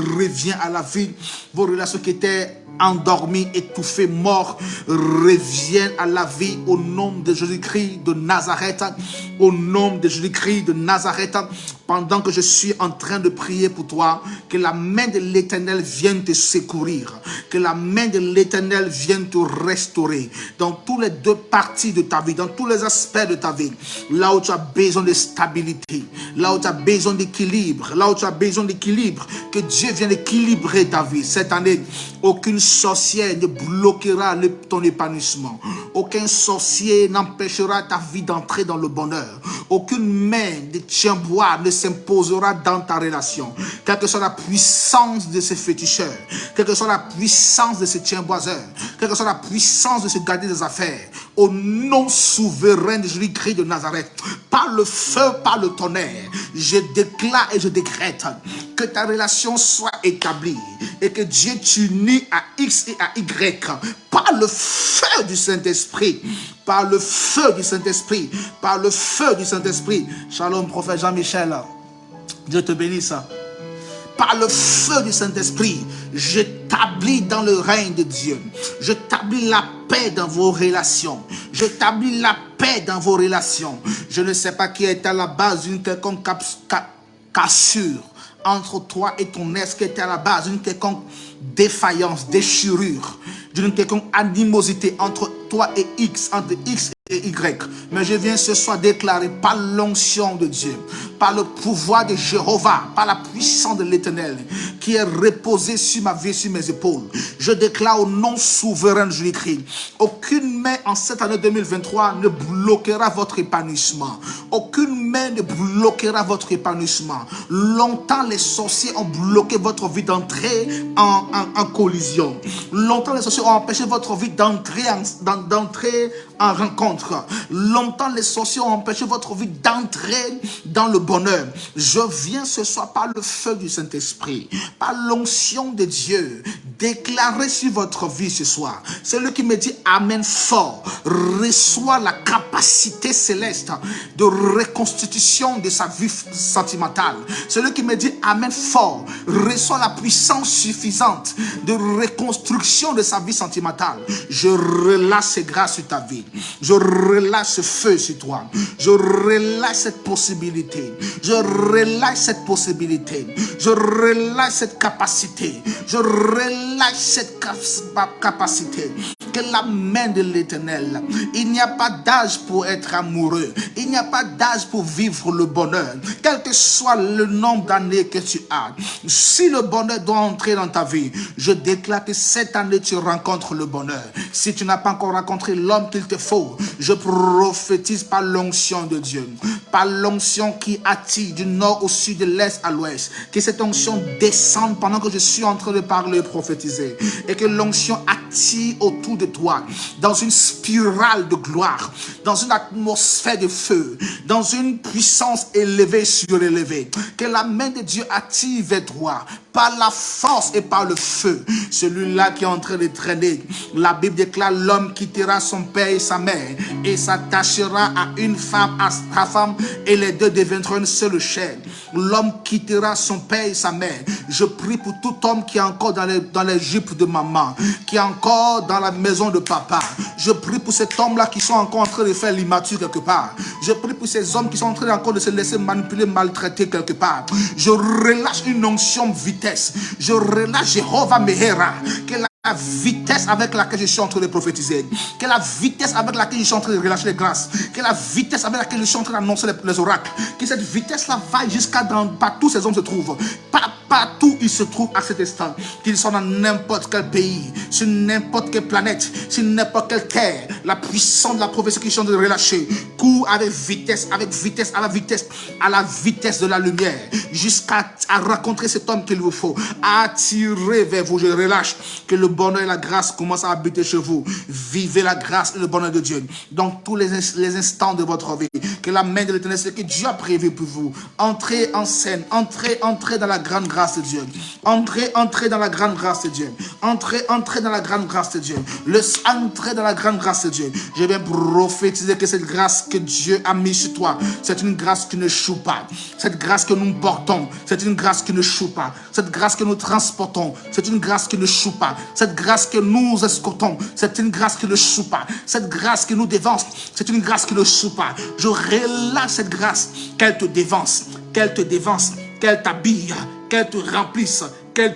B: Vos relations qui étaient endormis, étouffés, morts, reviennent à la vie au nom de Jésus-Christ de Nazareth. Au nom de Jésus-Christ de Nazareth, pendant que je suis en train de prier pour toi, que la main de l'Éternel vienne te secourir, que la main de l'Éternel vienne te restaurer dans toutes les deux parties de ta vie, dans tous les aspects de ta vie, là où tu as besoin de stabilité, là où tu as besoin d'équilibre, là où tu as besoin d'équilibre, que Dieu vienne équilibrer ta vie. Cette année, aucune sorcière ne bloquera ton épanouissement, aucun sorcier n'empêchera ta vie d'entrer dans le bonheur, aucune main de tiens-bois ne s'imposera dans ta relation, quelle que soit la puissance de ces féticheurs, quelle que soit la puissance de ces tiens-boiseurs, quelle que soit la puissance de ce gardien des affaires, au nom souverain de Jésus-Christ de Nazareth, par le feu, par le tonnerre, je déclare et je décrète que ta relation soit établie et que Dieu t'unit à X et à Y par le feu du Saint-Esprit, par le feu du Saint-Esprit, par le feu du Saint-Esprit. Shalom, prophète Jean-Michel. Dieu te bénisse. Par le feu du Saint-Esprit, j'établis dans le règne de Dieu. J'établis la paix dans vos relations. J'établis la paix dans vos relations. Je ne sais pas qui est à la base d'une quelconque cassure entre toi et ton ex, qui était à la base d'une quelconque défaillance, déchirure, d'une quelconque animosité entre toi et X, entre X et Y. Mais je viens ce soir déclarer par l'onction de Dieu, par le pouvoir de Jéhovah, par la puissance de l'Éternel qui est reposée sur ma vie, sur mes épaules. Je déclare au nom souverain de Jésus-Christ, aucune main en cette année 2023 ne bloquera votre épanouissement. Aucune main ne bloquera votre épanouissement. Longtemps les sorciers ont bloqué votre vie d'entrer en collision. Longtemps les sorciers ont empêché votre vie d'entrer en rencontre. Longtemps les sorciers ont empêché votre vie d'entrer dans le bonheur. Je viens ce soir par le feu du Saint-Esprit, par l'onction de Dieu, déclarer sur votre vie ce soir. Celui qui me dit Amen fort reçoit la capacité céleste de reconstitution de sa vie sentimentale. Celui qui me dit Amen fort reçoit la puissance suffisante de reconstruction de sa vie sentimentale. Je relâche ces grâces sur ta vie. Je relâche ce feu sur toi. Je relâche cette possibilité. Je relâche cette possibilité. Je relâche cette capacité. Je relâche cette capacité. Que la main de l'Éternel, il n'y a pas d'âge pour être amoureux. Il n'y a pas d'âge pour vivre le bonheur. Quel que soit le nombre d'années que tu as, si le bonheur doit entrer dans ta vie, je déclare que cette année tu rencontres le bonheur. Si tu n'as pas encore rencontré l'homme qu'il te faut, je prophétise par l'onction de Dieu, par l'onction qui attire du nord au sud, de l'est à l'ouest, que cette onction descende pendant que je suis en train de parler et prophétiser, et que l'onction attire autour de toi dans une spirale de gloire, dans une atmosphère de feu, dans une puissance élevée, surélevée. Que la main de Dieu attire vers toi par la force et par le feu. Celui-là qui est en train de traîner, la Bible déclare: l'homme quittera son père et sa mère et s'attachera à une femme, à sa femme, et les deux deviendront une seule chair. L'homme quittera son père et sa mère. Je prie pour tout homme qui est encore dans les jupes de maman, qui est encore dans la maison de papa. Je prie pour cet homme-là qui sont encore en train de faire l'immature quelque part. Je prie pour ces hommes qui sont en train encore de se laisser manipuler, maltraiter quelque part. Je relâche une onction vitesse. Je relâche Jéhovah Mehera. Que la vitesse avec laquelle je suis en train de prophétiser, que la vitesse avec laquelle je suis en train de relâcher les grâces, que la vitesse avec laquelle je suis en train d'annoncer les oracles, que cette vitesse-là va jusqu'à partout où ces hommes se trouvent, partout ils se trouvent à cet instant, qu'ils soient dans n'importe quel pays, sur n'importe quelle planète, sur n'importe quelle terre. La puissance de la prophétie qui est en train de relâcher court avec vitesse, à la vitesse de la lumière, jusqu'à rencontrer cet homme qu'il vous faut, à attirer vers vous. Je relâche que le bonheur et la grâce commencent à habiter chez vous. Vivez la grâce et le bonheur de Dieu dans tous les instants de votre vie. Que la main de l'Éternel, ce que Dieu a prévu pour vous, entrez en scène, entrez dans la grande grâce de Dieu. Entrez dans la grande grâce de Dieu. Entrez dans la grande grâce de Dieu. Entrez dans la grande grâce de Dieu. Je viens prophétiser que cette grâce que Dieu a mise sur toi, c'est une grâce qui ne choue pas. Cette grâce que nous portons, c'est une grâce qui ne choue pas. Cette grâce que nous transportons, c'est une grâce qui ne choue pas. Cette grâce que nous escortons, c'est une grâce qui ne choue pas. Cette grâce qui nous dévance, c'est une grâce qui ne choue pas. Je relâche cette grâce, qu'elle te dévance, qu'elle te dévance, qu'elle t'habille, qu'elle te remplisse, qu'elle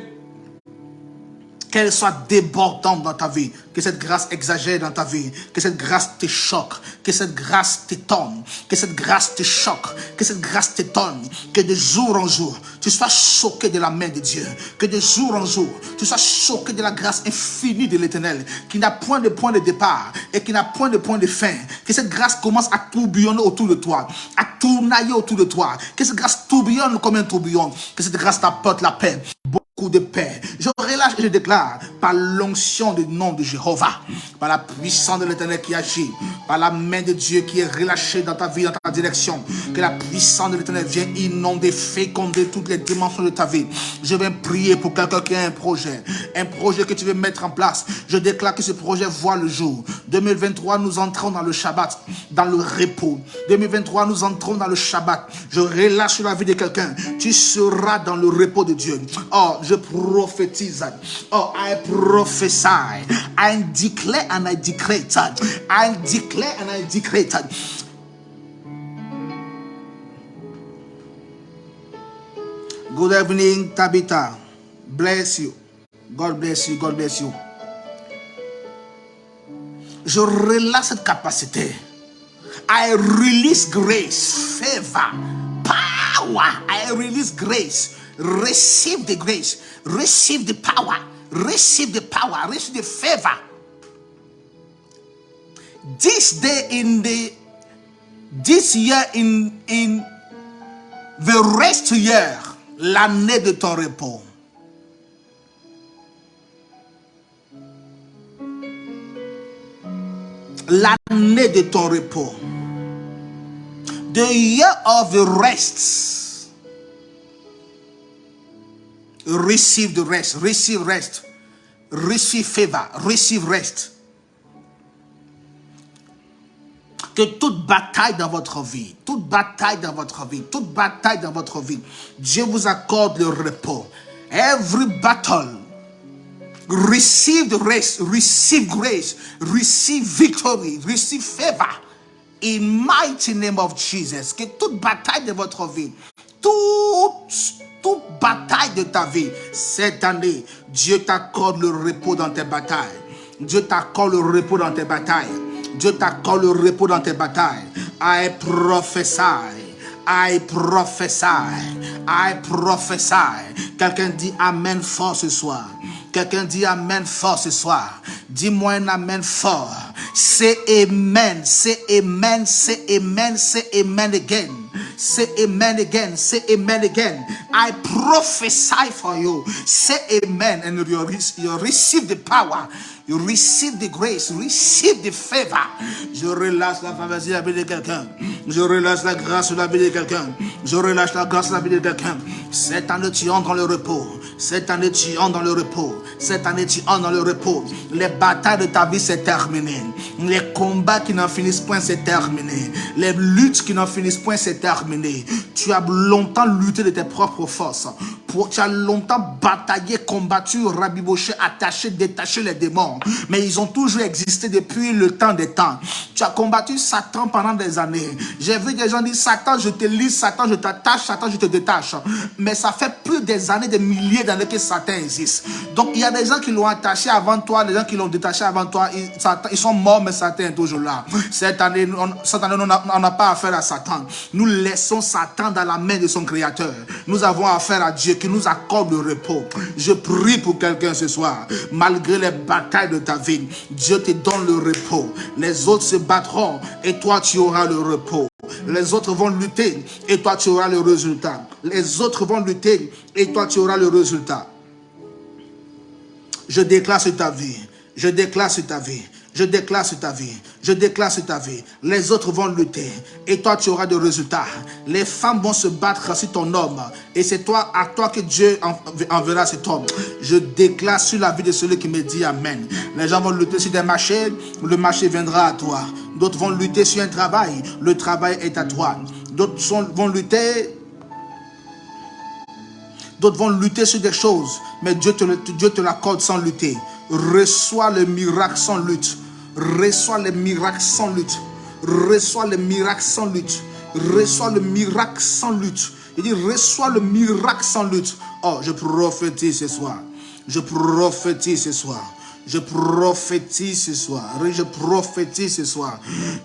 B: soit débordante dans ta vie, que cette grâce exagère dans ta vie, que cette grâce te choque, que cette grâce t'étonne, que cette grâce te choque, que cette grâce t'étonne, que de jour en jour, tu sois choqué de la main de Dieu, que de jour en jour, tu sois choqué de la grâce infinie de l'Éternel, qui n'a point de point de départ et qui n'a point de point de fin, que cette grâce commence à tourbillonner autour de toi, à tournailler autour de toi, que cette grâce tourbillonne comme un tourbillon, que cette grâce t'apporte la paix, beaucoup de paix. Je relâche et je déclare par l'onction du nom de Jéhovah, par la puissance de l'Éternel qui agit, par la main de Dieu qui est relâchée dans ta vie, dans ta direction, que la puissance de l'Éternel vienne inonder, féconder toutes les dimensions de ta vie. Je vais prier pour quelqu'un qui a un projet que tu veux mettre en place. Je déclare que ce projet voit le jour. 2023, nous entrons dans le Shabbat, dans le repos. 2023, nous entrons dans le Shabbat. Je relâche sur la vie de quelqu'un. Tu seras dans le repos de Dieu. Oh, je prophétise. Oh, I prophesy. I declare and I decree. I declare and I decree. Good evening, Tabitha. Bless you. God bless you. God bless you. Je relâche cette capacité. I release grace, favor, power. I release grace. Receive the grace. Receive the power. Receive the power. Receive the favor. This year in the rest year, l'année de ton repos. L'année de ton repos. The year of the rest. Receive the rest. Receive rest. Receive favor. Receive rest. Que toute bataille dans votre vie, toute bataille dans votre vie, toute bataille dans votre vie, Dieu vous accorde le repos. Every battle, receive the rest, receive grace, receive victory, receive favor. In mighty name of Jesus. Que toute bataille de votre vie, toute bataille de ta vie, cette année, Dieu t'accorde le repos dans tes batailles. Dieu t'accorde le repos dans tes batailles. Dieu t'accorde le repos dans tes batailles. I prophesy. I prophesy. I prophesy. Quelqu'un dit Amen fort ce soir. Quelqu'un dit Amen fort ce soir. Dis-moi un Amen fort. Say Amen. Say Amen. Say Amen. Say Amen again. Say Amen again. Say Amen again. I prophesy for you. Say Amen and you receive the power. You receive the grace, receive the favor. Je relâche la faveur sur la vie de quelqu'un. Je relâche la grâce sur la vie de quelqu'un. Je relâche la grâce sur la vie de quelqu'un. Cette année, tu entres dans le repos. Cette année, tu entres dans le repos. Cette année, tu entres dans le repos. Les batailles de ta vie, c'est terminé. Les combats qui n'en finissent point, c'est terminé. Les luttes qui n'en finissent point, c'est terminé. Tu as longtemps lutté de tes propres forces. Tu as longtemps bataillé, combattu, rabiboché, attaché, détaché les démons. Mais ils ont toujours existé depuis le temps des temps. Tu as combattu Satan pendant des années. J'ai vu des gens dire Satan, je te lis, Satan, je t'attache, Satan, je te détache. Mais ça fait plus des années, des milliers d'années que Satan existe. Donc il y a des gens qui l'ont attaché avant toi, des gens qui l'ont détaché avant toi. Ils sont morts, mais Satan est toujours là. Cette année, on n'a pas affaire à Satan. Nous laissons Satan dans la main de son créateur. Nous avons affaire à Dieu qui nous accorde le repos. Je prie pour quelqu'un ce soir. Malgré les batailles de ta vie, Dieu te donne le repos. Les autres se battront et toi tu auras le repos. Les autres vont lutter et toi tu auras le résultat. Les autres vont lutter et toi tu auras le résultat. Je déclare sur ta vie. Je déclare sur ta vie. Je déclare sur ta vie. Je déclare sur ta vie. Les autres vont lutter et toi tu auras des résultats. Les femmes vont se battre sur ton homme et c'est toi, à toi que Dieu enverra cet homme. Je déclare sur la vie de celui qui me dit Amen. Les gens vont lutter sur des marchés, le marché viendra à toi. D'autres vont lutter sur un travail, le travail est à toi. D'autres vont lutter sur des choses, mais Dieu te l'accorde sans lutter. Reçois le miracle sans lutte. Reçois le miracle sans lutte. Reçois le miracle sans lutte. Reçois le miracle sans lutte. Il dit, reçois le miracle sans lutte. Oh, je prophétise ce soir. Je prophétise ce soir. Je prophétise ce soir. Je prophétise ce soir.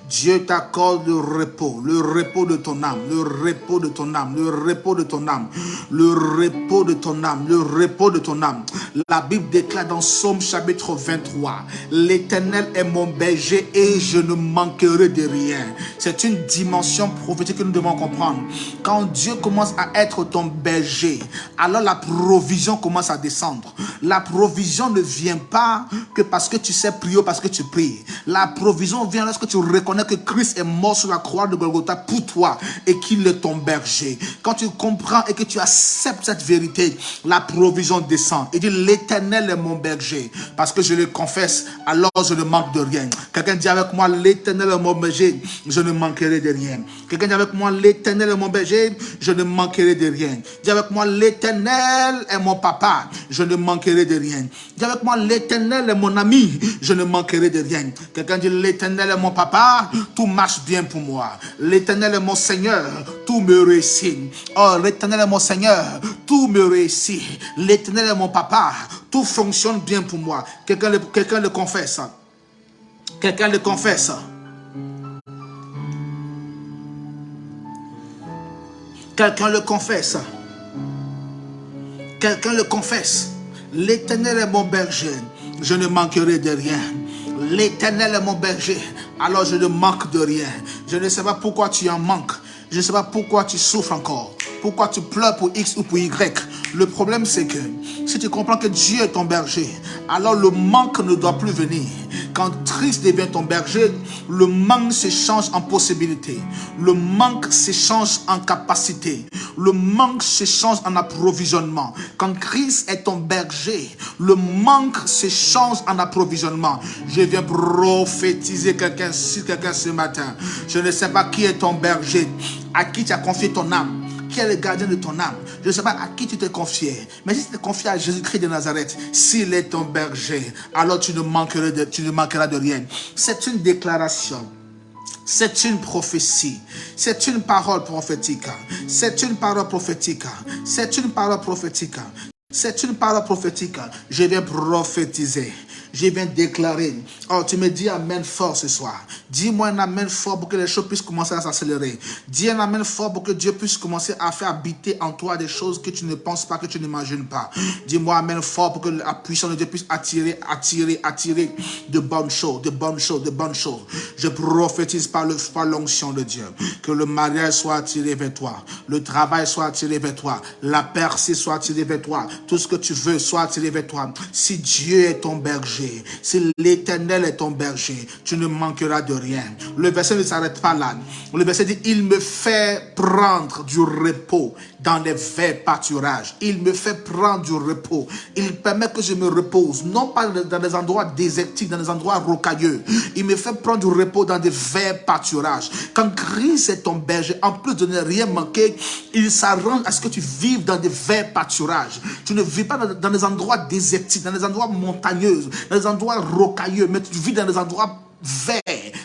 B: Dieu t'accorde le repos de ton âme, le repos de ton âme, le repos de ton âme, le repos de ton âme, le repos de ton âme. La Bible déclare dans Psaume chapitre 23, l'Éternel est mon berger et je ne manquerai de rien. C'est une dimension prophétique que nous devons comprendre. Quand Dieu commence à être ton berger, alors la provision commence à descendre. La provision ne vient pas que parce que tu sais prier ou parce que tu pries. La provision vient lorsque tu reconnais que Christ est mort sur la croix de Golgotha pour toi et qu'il est ton berger. Quand tu comprends et que tu acceptes cette vérité, la provision descend. Il dit, l'Éternel est mon berger. Parce que je le confesse, alors je ne manque de rien. Quelqu'un dit avec moi, l'Éternel est mon berger, je ne manquerai de rien. Quelqu'un dit avec moi, l'Éternel est mon berger, je ne manquerai de rien. Dis avec moi, l'Éternel est mon papa, je ne manquerai de rien. Dis avec moi, l'Éternel est mon ami, je ne manquerai de rien. Quelqu'un dit, l'Éternel est mon papa, tout marche bien pour moi. L'Éternel est mon Seigneur, tout me réussit. Oh, l'Éternel est mon Seigneur, tout me réussit. L'Éternel est mon papa, tout fonctionne bien pour moi. Quelqu'un le confesse. Quelqu'un le confesse. Quelqu'un le confesse. Quelqu'un le confesse. L'Éternel est mon berger, je ne manquerai de rien. L'Éternel est mon berger, alors je ne manque de rien. Je ne sais pas pourquoi tu en manques. Je ne sais pas pourquoi tu souffres encore. Pourquoi tu pleures pour X ou pour Y. Le problème c'est que si tu comprends que Dieu est ton berger, alors le manque ne doit plus venir. Quand Christ devient ton berger, le manque s'échange en possibilité. Le manque s'échange en capacité. Le manque s'échange en approvisionnement. Quand Christ est ton berger, le manque s'échange en approvisionnement. Je viens prophétiser sur quelqu'un ce matin. Je ne sais pas qui est ton berger, à qui tu as confié ton âme. Qui est le gardien de ton âme? Je ne sais pas à qui tu t'es confié. Mais si tu t'es confié à Jésus-Christ de Nazareth, s'il est ton berger, alors tu ne manqueras de rien. C'est une déclaration. C'est une prophétie. C'est une parole prophétique. C'est une parole prophétique. C'est une parole prophétique. C'est une parole prophétique. Je viens prophétiser. Je viens déclarer. Oh, tu me dis amen fort ce soir. Dis-moi un amen fort pour que les choses puissent commencer à s'accélérer. Dis un amen fort pour que Dieu puisse commencer à faire habiter en toi des choses que tu ne penses pas, que tu n'imagines pas. Dis-moi amen fort pour que la puissance de Dieu puisse attirer de bonnes choses, de bonnes choses, de bonnes choses. Je prophétise par l'onction de Dieu que le mariage soit attiré vers toi, le travail soit attiré vers toi, la percée soit attirée vers toi, tout ce que tu veux soit attiré vers toi. Si Dieu est ton berger, si l'Éternel est ton berger, tu ne manqueras de rien. Le verset ne s'arrête pas là. Le verset dit, il me fait prendre du repos dans les verts pâturages. Il me fait prendre du repos. Il permet que je me repose, non pas dans des endroits désertiques, dans des endroits rocailleux. Il me fait prendre du repos dans des verts pâturages. Quand Christ est ton berger, en plus de ne rien manquer, il s'arrange à ce que tu vives dans des verts pâturages. Tu ne vis pas dans des endroits désertiques, dans des endroits montagneux, dans des endroits rocailleux, mais tu vis dans des endroits verts,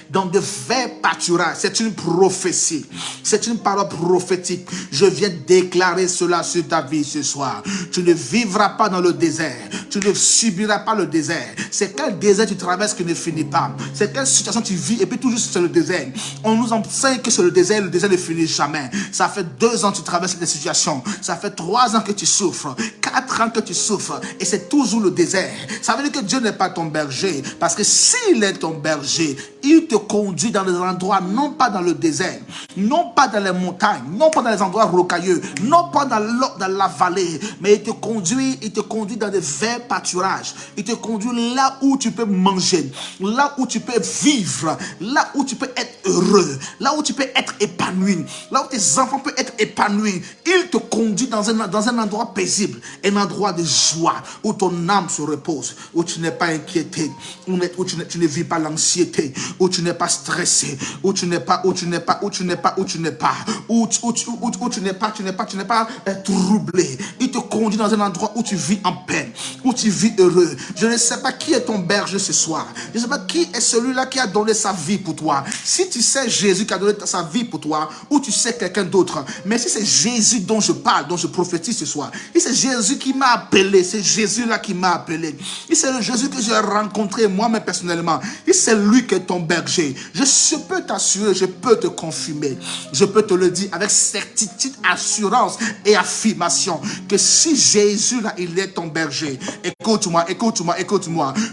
B: dans de verts pâturages. C'est une prophétie. C'est une parole prophétique. Je viens déclarer cela sur ta vie ce soir. Tu ne vivras pas dans le désert. Tu ne subiras pas le désert. C'est quel désert tu traverses qui ne finit pas. C'est quelle situation tu vis et puis toujours c'est le désert. On nous enseigne que c'est le désert ne finit jamais. Ça fait 2 ans que tu traverses des situations. Ça fait 3 ans que tu souffres. 4 ans que tu souffres. Et c'est toujours le désert. Ça veut dire que Dieu n'est pas ton berger. Parce que s'il est ton berger, il te conduit dans des endroits, non pas dans le désert, non pas dans les montagnes, non pas dans les endroits rocailleux, non pas dans la vallée, mais il te conduit dans des verts pâturages. Il te conduit là où tu peux manger, là où tu peux vivre, là où tu peux être heureux, là où tu peux être épanoui, là où tes enfants peuvent être épanouis. Il te conduit dans un endroit paisible. un endroit de joie où ton âme se repose, où tu n'es pas inquiété, où tu ne vis pas l'anxiété, où tu n'es pas stressé, où tu n'es pas troublé. Il te conduit dans un endroit où tu vis en paix, où tu vis heureux. Je ne sais pas qui est ton berger ce soir. Je ne sais pas qui est celui-là qui a donné sa vie pour toi. Si tu sais Jésus qui a donné sa vie pour toi, ou tu sais quelqu'un d'autre, mais si c'est Jésus dont je parle, dont je prophétise ce soir, si c'est Jésus qui m'a appelé, c'est Jésus-là qui m'a appelé, si c'est le Jésus que j'ai rencontré moi-même personnellement, si c'est lui qui est ton berger, je peux t'assurer, je peux te confirmer, je peux te le dire avec certitude, assurance et affirmation que si Jésus là, il est ton berger, écoute-moi,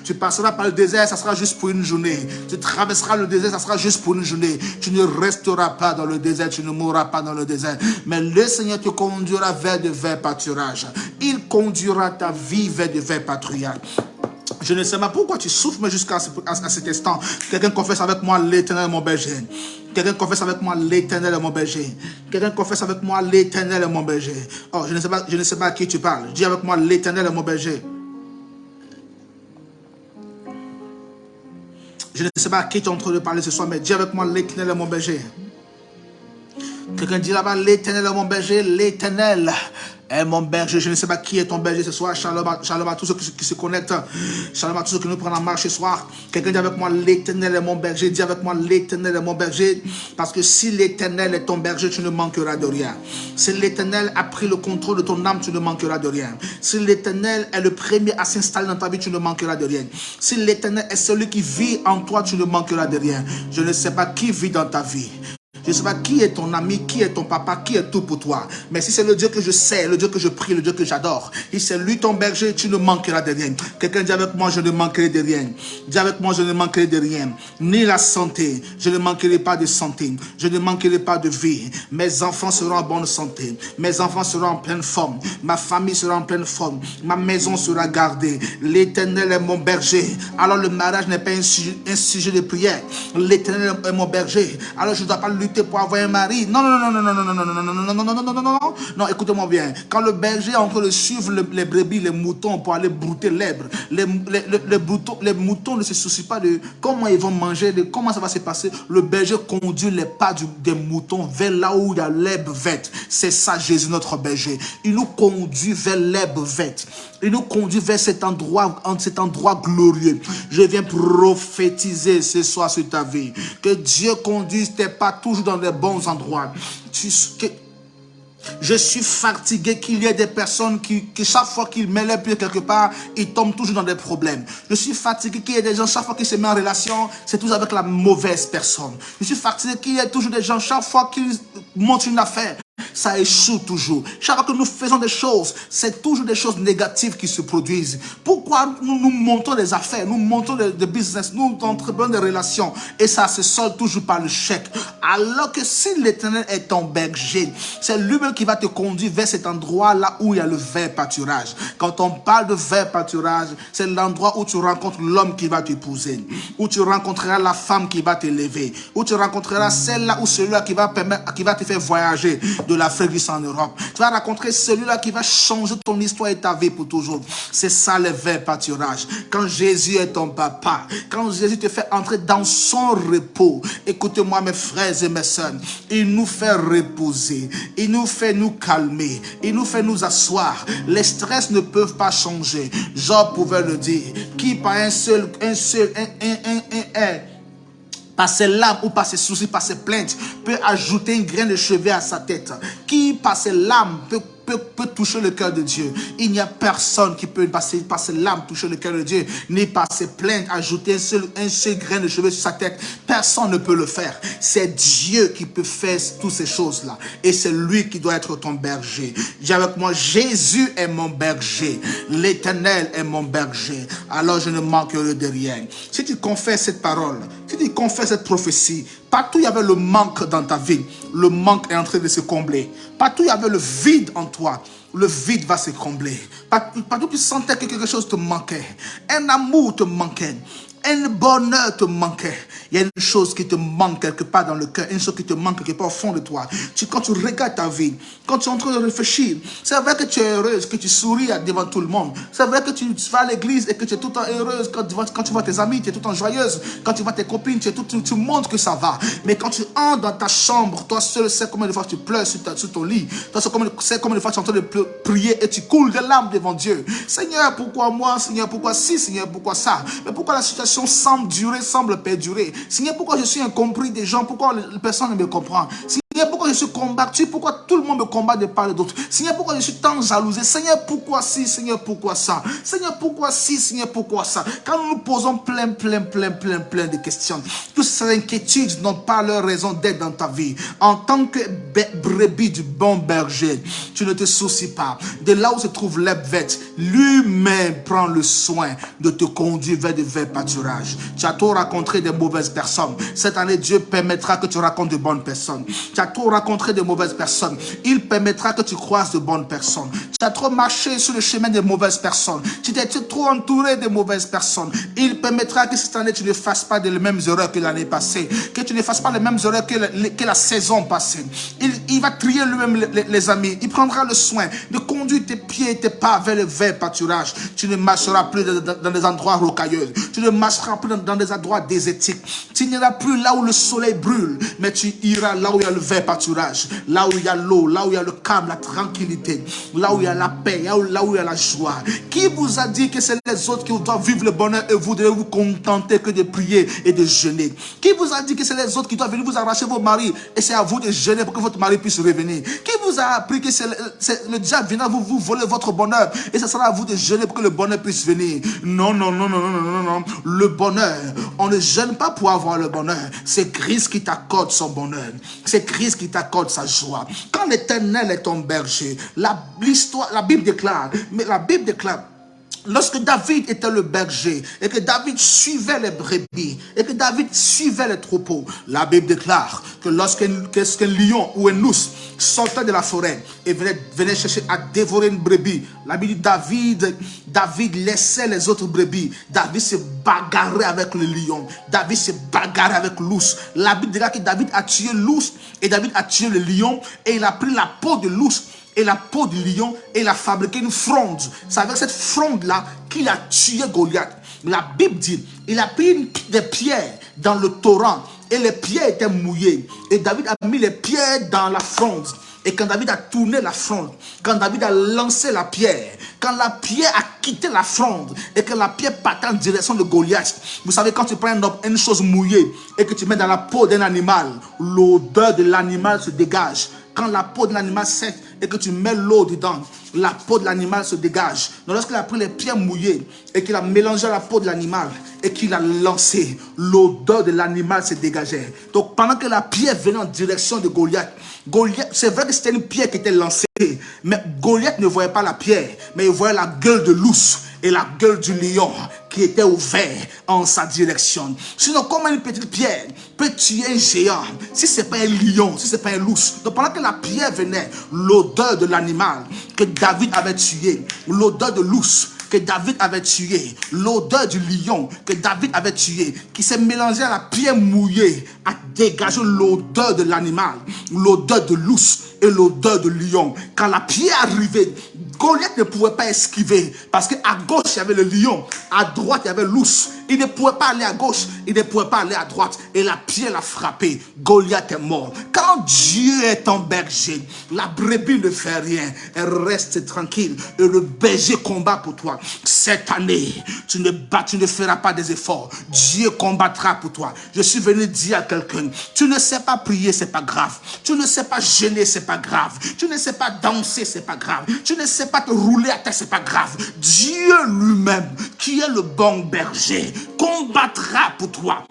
B: tu passeras par le désert, ça sera juste pour une journée, tu traverseras le désert, ça sera juste pour une journée, tu ne resteras pas dans le désert, tu ne mourras pas dans le désert, mais le Seigneur te conduira vers de verts pâturages, il conduira ta vie vers de verts pâturages. Je ne sais pas pourquoi tu souffres, mais jusqu'à cet instant, quelqu'un confesse avec moi l'Éternel mon berger. Quelqu'un confesse avec moi l'Éternel mon berger. Quelqu'un confesse avec moi l'Éternel mon berger. Oh, je ne sais pas à qui tu parles. Dis avec moi l'Éternel mon berger. Je ne sais pas à qui tu es en train de parler ce soir, mais dis avec moi l'Éternel mon berger. Quelqu'un dit là-bas l'Éternel mon berger, l'Éternel est mon berger. Je ne sais pas qui est ton berger ce soir. Shalom à tous ceux qui se connectent. Shalom à tous ceux qui nous prennent en marche ce soir. Quelqu'un dit avec moi l'Éternel est mon berger. Dis avec moi l'Éternel est mon berger. Parce que si l'Éternel est ton berger, tu ne manqueras de rien. Si l'Éternel a pris le contrôle de ton âme, tu ne manqueras de rien. Si l'Éternel est le premier à s'installer dans ta vie, tu ne manqueras de rien. Si l'Éternel est celui qui vit en toi, tu ne manqueras de rien. Je ne sais pas qui vit dans ta vie. Je ne sais pas qui est ton ami, qui est ton papa, qui est tout pour toi. Mais si c'est le Dieu que je sais, le Dieu que je prie, le Dieu que j'adore, si c'est lui ton berger, tu ne manqueras de rien. Quelqu'un dit avec moi, je ne manquerai de rien. Dis avec moi, je ne manquerai de rien. Ni la santé, je ne manquerai pas de santé. Je ne manquerai pas de vie. Mes enfants seront en bonne santé. Mes enfants seront en pleine forme. Ma famille sera en pleine forme. Ma maison sera gardée. L'Éternel est mon berger. Alors le mariage n'est pas un sujet de prière. L'Éternel est mon berger. Alors je ne dois pas lutter pour avoir un mari. Non, non, écoutez-moi bien. Quand le berger est en train de suivre les brebis, les moutons pour aller brouter l'herbe, les moutons ne se soucient pas de comment ils vont manger, de comment ça va se passer. Le berger conduit les pas des moutons vers là où il y a l'herbe verte. C'est ça Jésus, notre berger. Il nous conduit vers l'herbe verte. Il nous conduit vers cet endroit glorieux. Je viens prophétiser ce soir sur ta vie. Que Dieu conduise tes pas toujours dans les bons endroits. Je suis fatigué qu'il y ait des personnes qui chaque fois qu'ils mettent les pieds quelque part, ils tombent toujours dans des problèmes. Je suis fatigué qu'il y ait des gens, chaque fois qu'ils se mettent en relation, c'est toujours avec la mauvaise personne. Je suis fatigué qu'il y ait toujours des gens, chaque fois qu'ils montent une affaire, ça échoue toujours. Chaque fois que nous faisons des choses, c'est toujours des choses négatives qui se produisent. Pourquoi nous montons des affaires, nous montons des business, nous entreprenons des relations et ça se solde toujours par le chèque. Alors que si l'Éternel est ton berger, c'est lui-même qui va te conduire vers cet endroit-là où il y a le vert pâturage. Quand on parle de vert pâturage, c'est l'endroit où tu rencontres l'homme qui va t'épouser, où tu rencontreras la femme qui va t'élever, où tu rencontreras celle-là ou celui-là qui va te faire voyager de l'Afrique jusqu'en Europe. Tu vas rencontrer celui-là qui va changer ton histoire et ta vie pour toujours. C'est ça le vert pâturage. Quand Jésus est ton papa, quand Jésus te fait entrer dans son repos, écoutez-moi mes frères et mes sœurs, il nous fait reposer, il nous fait nous calmer, il nous fait nous asseoir. Les stress ne peuvent pas changer. Job pouvait le dire, qui par par ses larmes ou par ses soucis, par ses plaintes, peut ajouter une graine de cheveux à sa tête. Qui par ses larmes peut toucher le cœur de Dieu. Il n'y a personne qui peut par ses larmes toucher le cœur de Dieu, ni par ses plaintes ajouter un seul grain de cheveux sur sa tête. Personne ne peut le faire. C'est Dieu qui peut faire toutes ces choses-là. Et c'est lui qui doit être ton berger. Dis avec moi, Jésus est mon berger. L'Éternel est mon berger. Alors je ne manquerai de rien. Si tu confesses cette parole, si tu confesses cette prophétie, partout il y avait le manque dans ta vie, le manque est en train de se combler. Partout il y avait le vide en toi, le vide va se combler. Partout tu sentais que quelque chose te manquait, un amour te manquait, Un bonheur te manquait. Il y a une chose qui te manque quelque part dans le cœur, une chose qui te manque quelque part au fond de toi. Quand tu regardes ta vie, quand tu es en train de réfléchir, c'est vrai que tu es heureuse, que tu souris devant tout le monde. C'est vrai que tu vas à l'église et que tu es tout le temps heureuse. Quand tu vois tes amis, tu es tout le temps joyeuse. Quand tu vois tes copines, tu montres que ça va. Mais quand tu entres dans ta chambre, toi seul sais combien de fois tu pleures sur ton lit. Toi seul sais combien de fois tu es en train de prier et tu coules des larmes devant Dieu. Seigneur, pourquoi moi? Seigneur, pourquoi ci? Seigneur, pourquoi ça? Mais pourquoi la situation semble perdurer? Seigneur, pourquoi je suis incompris des gens? Pourquoi personne ne me comprend? Seigneur, pourquoi je suis combattu? Pourquoi tout le monde me combat de part et d'autre? Seigneur, pourquoi je suis tant jalousé? Seigneur, pourquoi ci? Seigneur, pourquoi ça? Seigneur, pourquoi ci? Seigneur, pourquoi ça? Quand nous nous posons plein de questions, toutes ces inquiétudes n'ont pas leur raison d'être dans ta vie. En tant que brebis du bon berger, tu ne te soucies pas. De là où se trouve l'herbe verte, lui-même prend le soin de te conduire vers de verts pâturages. Tu as trop rencontré des mauvaises personnes. Cette année, Dieu permettra que tu rencontres de bonnes personnes. Tu as trop rencontré de mauvaises personnes. Il permettra que tu croises de bonnes personnes. Tu as trop marché sur le chemin des mauvaises personnes. Tu t'es trop entouré de mauvaises personnes. Il permettra que cette année, tu ne fasses pas les mêmes erreurs que l'année passée. Que tu ne fasses pas les mêmes erreurs que la saison passée. Il va trier lui-même les amis. Il prendra le soin de conduire tes pieds et tes pas vers le vert pâturage. Tu ne marcheras plus dans des endroits rocailleux. Tu ne marcheras plus dans des endroits désertiques. Tu n'iras plus là où le soleil brûle, mais tu iras là où il y a le vert pâturage, là où il y a l'eau, là où il y a le calme, la tranquillité, là où il y a la paix, là où il y a la joie. Qui vous a dit que c'est les autres qui doivent vivre le bonheur et vous devez vous contenter que de prier et de jeûner? Qui vous a dit que c'est les autres qui doivent venir vous arracher vos maris et c'est à vous de jeûner pour que votre mari puisse revenir? Qui vous a appris que c'est le diable viendra vous voler votre bonheur et ce sera à vous de jeûner pour que le bonheur puisse venir? Non. Le bonheur, on ne jeûne pas pour avoir le bonheur. C'est Christ qui t'accorde son bonheur. C'est Christ qui t'accorde sa joie. Quand l'Éternel est ton berger, la Bible déclare, lorsque David était le berger et que David suivait les brebis et que David suivait les troupeaux, la Bible déclare que lorsqu'un lion ou un ours sortait de la forêt et venait chercher à dévorer une brebis, la Bible dit David laissait les autres brebis. David se bagarrait avec le lion. David se bagarrait avec l'ours. La Bible dit que David a tué l'ours et David a tué le lion et il a pris la peau de l'ours et la peau du lion et il a fabriqué une fronde. C'est avec cette fronde-là qu'il a tué Goliath. La Bible dit, il a pris des pierres dans le torrent et les pierres étaient mouillées. Et David a mis les pierres dans la fronde. Et quand David a tourné la fronde, quand David a lancé la pierre, quand la pierre a quitté la fronde et que la pierre partait en direction de Goliath, vous savez, quand tu prends une chose mouillée et que tu mets dans la peau d'un animal, l'odeur de l'animal se dégage. Quand la peau de l'animal sèche et que tu mets l'eau dedans, la peau de l'animal se dégage. Donc lorsqu'il a pris les pierres mouillées et qu'il a mélangé la peau de l'animal et qu'il a lancé, l'odeur de l'animal se dégageait. Donc pendant que la pierre venait en direction de Goliath, c'est vrai que c'était une pierre qui était lancée, mais Goliath ne voyait pas la pierre, mais il voyait la gueule de l'ours et la gueule du lion qui était ouvert en sa direction. Sinon, comment une petite pierre peut tuer un géant si ce n'est pas un lion, si ce n'est pas un loup? Donc pendant que la pierre venait, l'odeur de l'animal que David avait tué, l'odeur de l'ours que David avait tué, l'odeur du lion que David avait tué, qui s'est mélangée à la pierre mouillée, a dégagé l'odeur de l'animal, l'odeur de l'ours et l'odeur de lion. Quand la pierre arrivait, Goliath ne pouvait pas esquiver parce qu'à gauche il y avait le lion, à droite il y avait l'ours. Il ne pouvait pas aller à gauche, il ne pouvait pas aller à droite et la pierre l'a frappé. Goliath est mort. Quand Dieu est ton berger, la brebis ne fait rien, elle reste tranquille et le berger combat pour toi. Cette année, tu ne feras pas des efforts. Dieu combattra pour toi. Je suis venu dire à quelqu'un, tu ne sais pas prier, c'est pas grave. Tu ne sais pas jeûner, c'est pas grave. Tu ne sais pas danser, c'est pas grave. Tu ne sais pas te rouler à terre, c'est pas grave. Dieu lui-même, qui est le bon berger, combattra pour toi.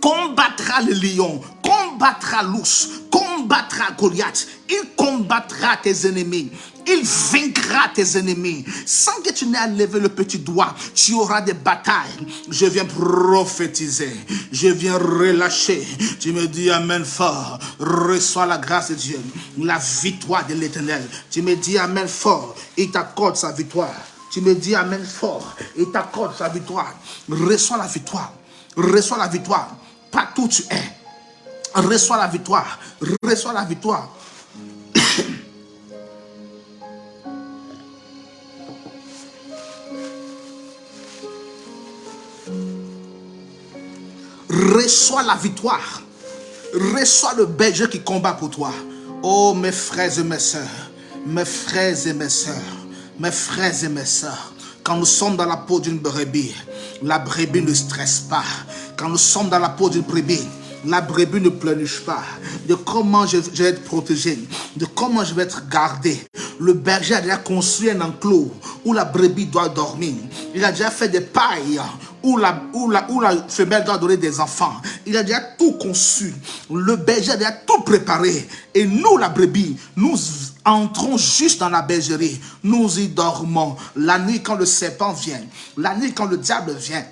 B: Combattra le lion, combattra l'ours, combattra Goliath. Il combattra tes ennemis. Il vaincra tes ennemis. Sans que tu n'aies à lever le petit doigt, tu auras des batailles. Je viens prophétiser. Je viens relâcher. Tu me dis amen fort. Reçois la grâce de Dieu. La victoire de l'Éternel. Tu me dis amen fort. Il t'accorde sa victoire. Tu me dis amen fort et t'accordes la victoire. Reçois la victoire. Reçois la victoire. Partout où tu es. Reçois la victoire. Reçois la victoire. Reçois la victoire. Reçois le berger qui combat pour toi. Oh mes frères et mes sœurs. Mes frères et mes sœurs. Mes frères et mes sœurs. Quand nous sommes dans la peau d'une brebis, la brebis ne stresse pas. Quand nous sommes dans la peau d'une brebis, la brebis ne pleurniche pas. De comment je vais être protégé. De comment je vais être gardé. Le berger a déjà construit un enclos où la brebis doit dormir. Il a déjà fait des pailles où la femelle doit donner des enfants. Il a déjà tout conçu. Le berger a déjà tout préparé. Et nous, la brebis, nous entrons juste dans la bergerie. Nous y dormons. La nuit quand le serpent vient. La nuit quand le diable vient.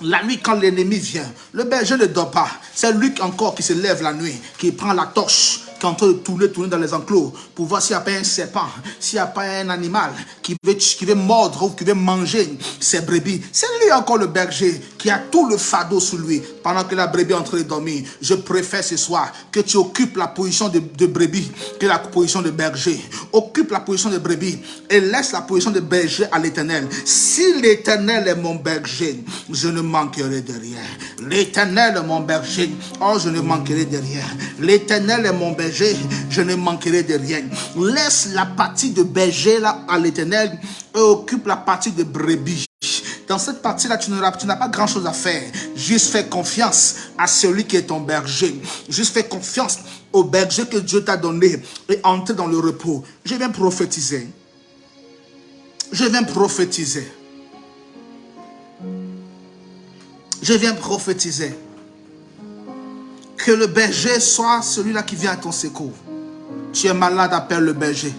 B: La nuit quand l'ennemi vient. Le berger ne dort pas. C'est lui encore qui se lève la nuit. Qui prend la torche. Qui est en train de tourner dans les enclos. Pour voir s'il n'y a pas un serpent. S'il n'y a pas un animal qui veut mordre ou qui veut manger ses brebis. C'est lui encore le berger. Qui a tout le fardeau sur lui. Pendant que la brebis est en train de dormir. Je préfère ce soir que tu occupes la position de brebis. Que la position de berger. Occupe la position de brebis. Et laisse la position de berger à l'Éternel. Si l'Éternel est mon berger, je ne manquerai de rien. L'Éternel est mon berger. Oh, je ne manquerai de rien. L'Éternel est mon berger. Je ne manquerai de rien. Laisse la partie de berger là à l'Éternel et occupe la partie de brebis. Dans cette partie-là, tu n'as pas grand-chose à faire. Juste fais confiance à celui qui est ton berger. Juste fais confiance au berger que Dieu t'a donné et entre dans le repos. Je viens prophétiser. Je viens prophétiser. Je viens prophétiser. Que le berger soit celui-là qui vient à ton secours. Tu es malade, appelle le berger.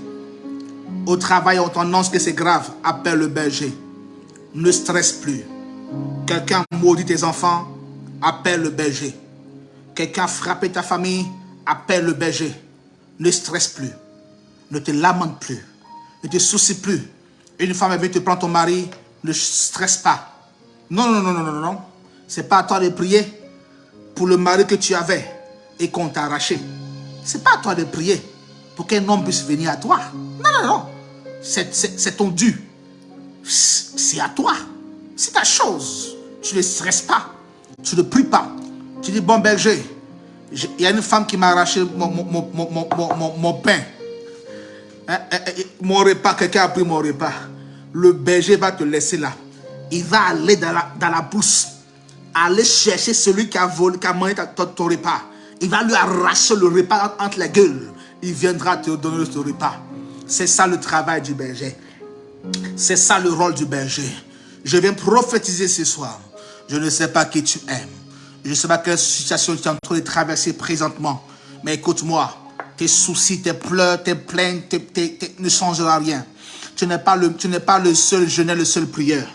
B: Au travail, on t'annonce que c'est grave, appelle le berger. Ne stresse plus. Quelqu'un maudit tes enfants, appelle le berger. Quelqu'un a frappé ta famille, appelle le berger. Ne stresse plus. Ne te lamente plus. Ne te soucie plus. Une femme est venue te prendre ton mari, ne stresse pas. Non, non, non, non, non, non. C'est pas à toi de prier pour le mari que tu avais et qu'on t'a arraché. C'est pas à toi de prier pour qu'un homme puisse venir à toi. Non, non, non. C'est ton dû. C'est à toi. C'est ta chose. Tu ne stresses pas. Tu ne pries pas. Tu dis, bon berger, il y a une femme qui m'a arraché mon pain. Mon repas, quelqu'un a pris mon repas. Le berger va te laisser là. Il va aller dans la bourse. Aller chercher celui qui a volé, qui a mangé ton repas. Il va lui arracher le repas entre les gueules. Il viendra te donner ce repas. C'est ça le travail du berger. C'est ça le rôle du berger. Je viens prophétiser ce soir. Je ne sais pas qui tu aimes. Je ne sais pas quelle situation tu es en train de traverser présentement. Mais écoute-moi. Tes soucis, tes pleurs, tes plaintes ne changera rien. Tu n'es pas le seul jeûneur, le seul prieur.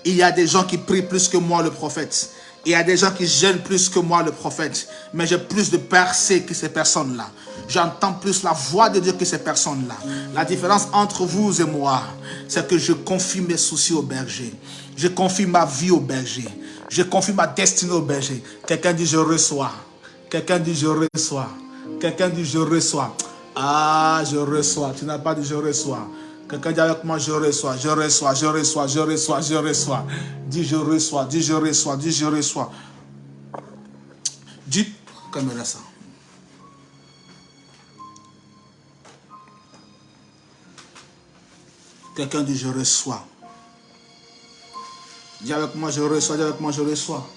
B: Il y a des gens qui prient plus que moi, le prophète. Il y a des gens qui jeûnent plus que moi, le prophète. Mais j'ai plus de percées que ces personnes-là. J'entends plus la voix de Dieu que ces personnes-là. La différence entre vous et moi, c'est que je confie mes soucis au berger. Je confie ma vie au berger. Je confie ma destinée au berger. Quelqu'un dit je reçois. Quelqu'un dit je reçois. Quelqu'un dit je reçois. Ah, je reçois. Tu n'as pas dit je reçois. Quelqu'un dit avec moi, je reçois, je reçois, je reçois, je reçois, je reçois. Dis je reçois, dis je reçois, dis je reçois. Dis comme ça. Quelqu'un dit je reçois. Dis avec moi, je reçois, dis avec moi, je reçois.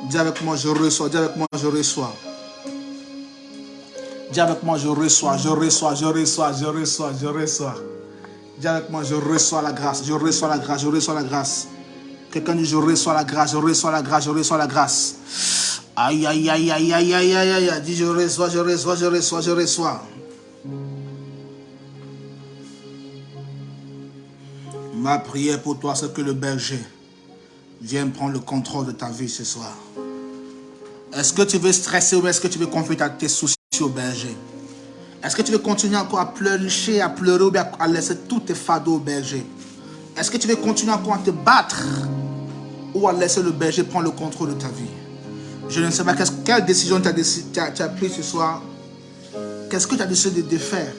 B: Dis avec moi, je reçois, dis avec moi, je reçois. Dis avec moi, je reçois, je reçois, je reçois, je reçois, je reçois. Dis avec moi, je reçois la grâce, je reçois la grâce, je reçois la grâce. Quelqu'un dit, je reçois la grâce, je reçois la grâce, je reçois la grâce. Aïe, aïe, aïe, aïe, aïe, aïe, aïe, aïe. Dis, je reçois, je reçois, je reçois, je reçois. Ma prière pour toi, c'est que le berger vienne prendre le contrôle de ta vie ce soir. Est-ce que tu veux stresser ou est-ce que tu veux confier tes soucis au berger? Est-ce que tu veux continuer encore à pleurnicher, à pleurer ou bien à laisser tous tes fardeaux au berger? Est-ce que tu veux continuer encore à te battre ou à laisser le berger prendre le contrôle de ta vie? Je ne sais pas quelle décision tu as prise ce soir. Qu'est-ce que tu as décidé de faire?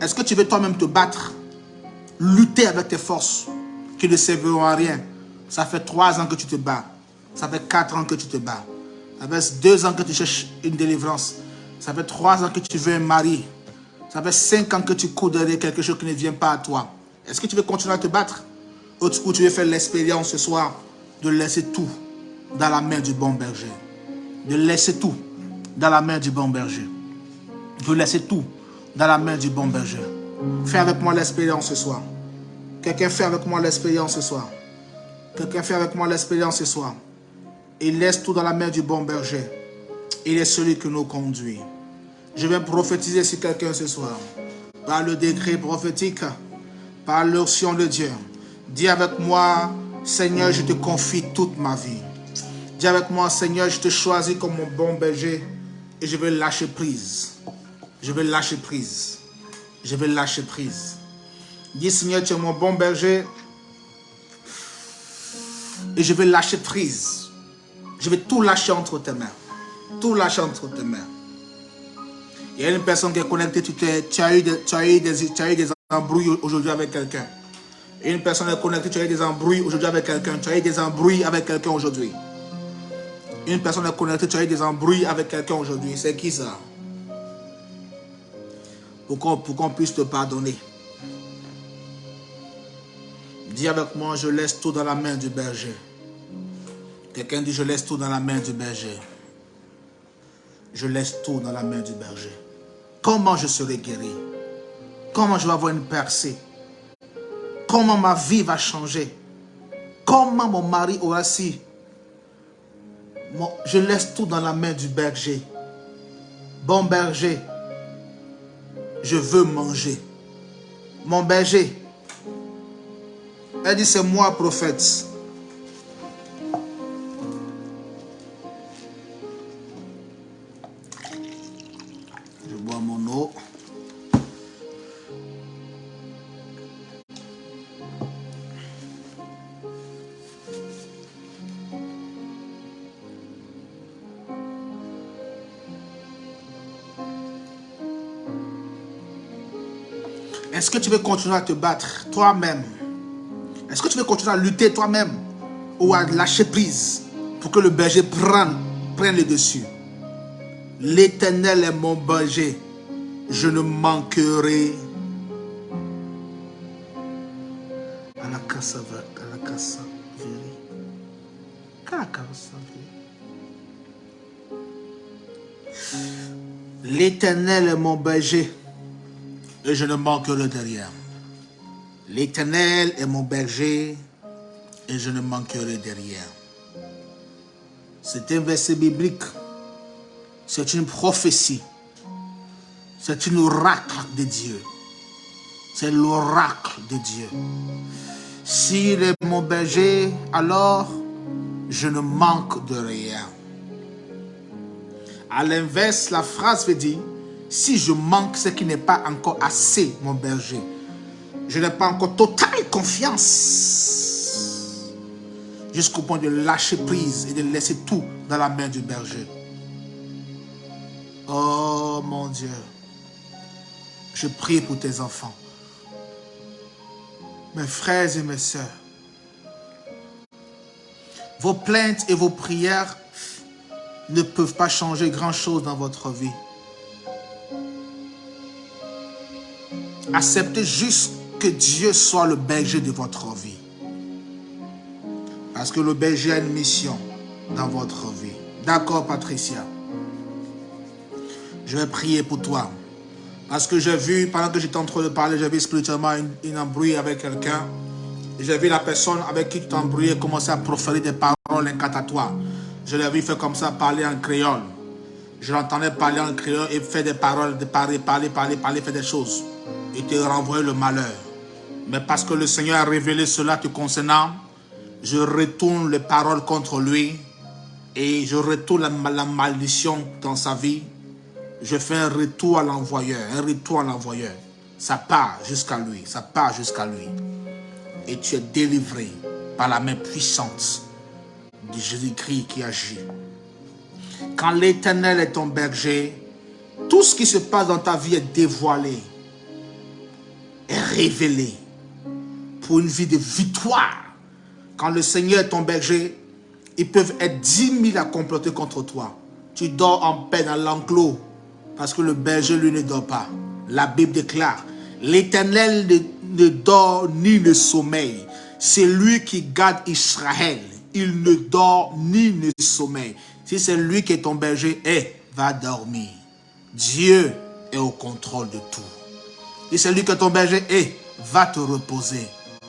B: Est-ce que tu veux toi-même te battre, lutter avec tes forces qui ne serviront à rien? Ça fait 3 ans que tu te bats. Ça fait 4 ans que tu te bats. Ça fait 2 ans que tu cherches une délivrance. Ça fait 3 ans que tu veux un mari. Ça fait 5 ans que tu cours derrière quelque chose qui ne vient pas à toi. Est-ce que tu veux continuer à te battre? Ou tu veux faire l'expérience ce soir de laisser tout dans la main du bon berger? De laisser tout dans la main du bon berger. De laisser tout dans la main du bon berger. Fais avec moi l'expérience ce soir. Quelqu'un fait avec moi l'expérience ce soir. Quelqu'un fait avec moi l'expérience ce soir. Il laisse tout dans la main du bon berger. Il est celui qui nous conduit. Je vais prophétiser sur quelqu'un ce soir. Par le décret prophétique, par l'onction de Dieu. Dis avec moi, Seigneur, je te confie toute ma vie. Dis avec moi, Seigneur, je te choisis comme mon bon berger et je vais lâcher prise. Je vais lâcher prise. Je vais lâcher prise. Dis, Seigneur, tu es mon bon berger et je vais lâcher prise. Je vais tout lâcher entre tes mains. Tout lâcher entre tes mains. Il y a une personne qui est connectée, tu as eu des embrouilles aujourd'hui avec quelqu'un. Une personne est connectée, tu as eu des embrouilles aujourd'hui avec quelqu'un. Tu as eu des embrouilles avec quelqu'un aujourd'hui. Une personne est connectée, tu as eu des embrouilles avec quelqu'un aujourd'hui. C'est qui ça? Pour qu'on puisse te pardonner. Dis avec moi, je laisse tout dans la main du berger. Quelqu'un dit, je laisse tout dans la main du berger. Je laisse tout dans la main du berger. Comment je serai guéri? Comment je vais avoir une percée? Comment ma vie va changer? Comment mon mari aura si? Je laisse tout dans la main du berger. Bon berger, je veux manger. Mon berger, elle dit, c'est moi, prophète. Je bois mon eau. Est-ce que tu veux continuer à te battre toi-même? Est-ce que tu veux continuer à lutter toi-même ou à lâcher prise pour que le berger prenne le dessus? L'Éternel est mon berger, je ne manquerai. L'Éternel est mon berger et je ne manquerai de rien. L'Éternel est mon berger et je ne manquerai de rien. C'est un verset biblique. C'est une prophétie. C'est une oracle de Dieu. C'est l'oracle de Dieu. S'il est mon berger, alors je ne manque de rien. À l'inverse, la phrase veut dire, si je manque, c'est qu'il n'est pas encore assez mon berger. Je n'ai pas encore totale confiance. Jusqu'au point de lâcher prise et de laisser tout dans la main du berger. Oh mon Dieu. Je prie pour tes enfants. Mes frères et mes sœurs. Vos plaintes et vos prières ne peuvent pas changer grand-chose dans votre vie. Acceptez juste que Dieu soit le berger de votre vie. Parce que le berger a une mission dans votre vie. D'accord, Patricia? Je vais prier pour toi. Parce que j'ai vu, pendant que j'étais en train de parler, j'ai vu spirituellement une embrouille avec quelqu'un. J'ai vu la personne avec qui tu t'embrouillais commencer à proférer des paroles incantatoires. Je l'ai vu faire comme ça, parler en créole. Je l'entendais parler en créole et faire des paroles, parler, faire des choses. Et te renvoyer le malheur. Mais parce que le Seigneur a révélé cela te concernant, je retourne les paroles contre lui et je retourne la malédiction dans sa vie Je fais un retour à l'envoyeur, un retour à l'envoyeur. Ça part jusqu'à lui, ça part jusqu'à lui. Et tu es délivré par la main puissante de Jésus-Christ qui agit. Quand l'Éternel est ton berger, tout ce qui se passe dans ta vie est dévoilé, est révélé pour une vie de victoire. Quand le Seigneur est ton berger, ils peuvent être 10 000 à comploter contre toi. Tu dors en paix dans l'enclos parce que le berger, lui, ne dort pas. La Bible déclare, l'Éternel ne dort ni ne sommeille. C'est lui qui garde Israël. Il ne dort ni ne sommeille. Si c'est lui qui est ton berger, va dormir. Dieu est au contrôle de tout. Si c'est lui qui est ton berger, va te reposer.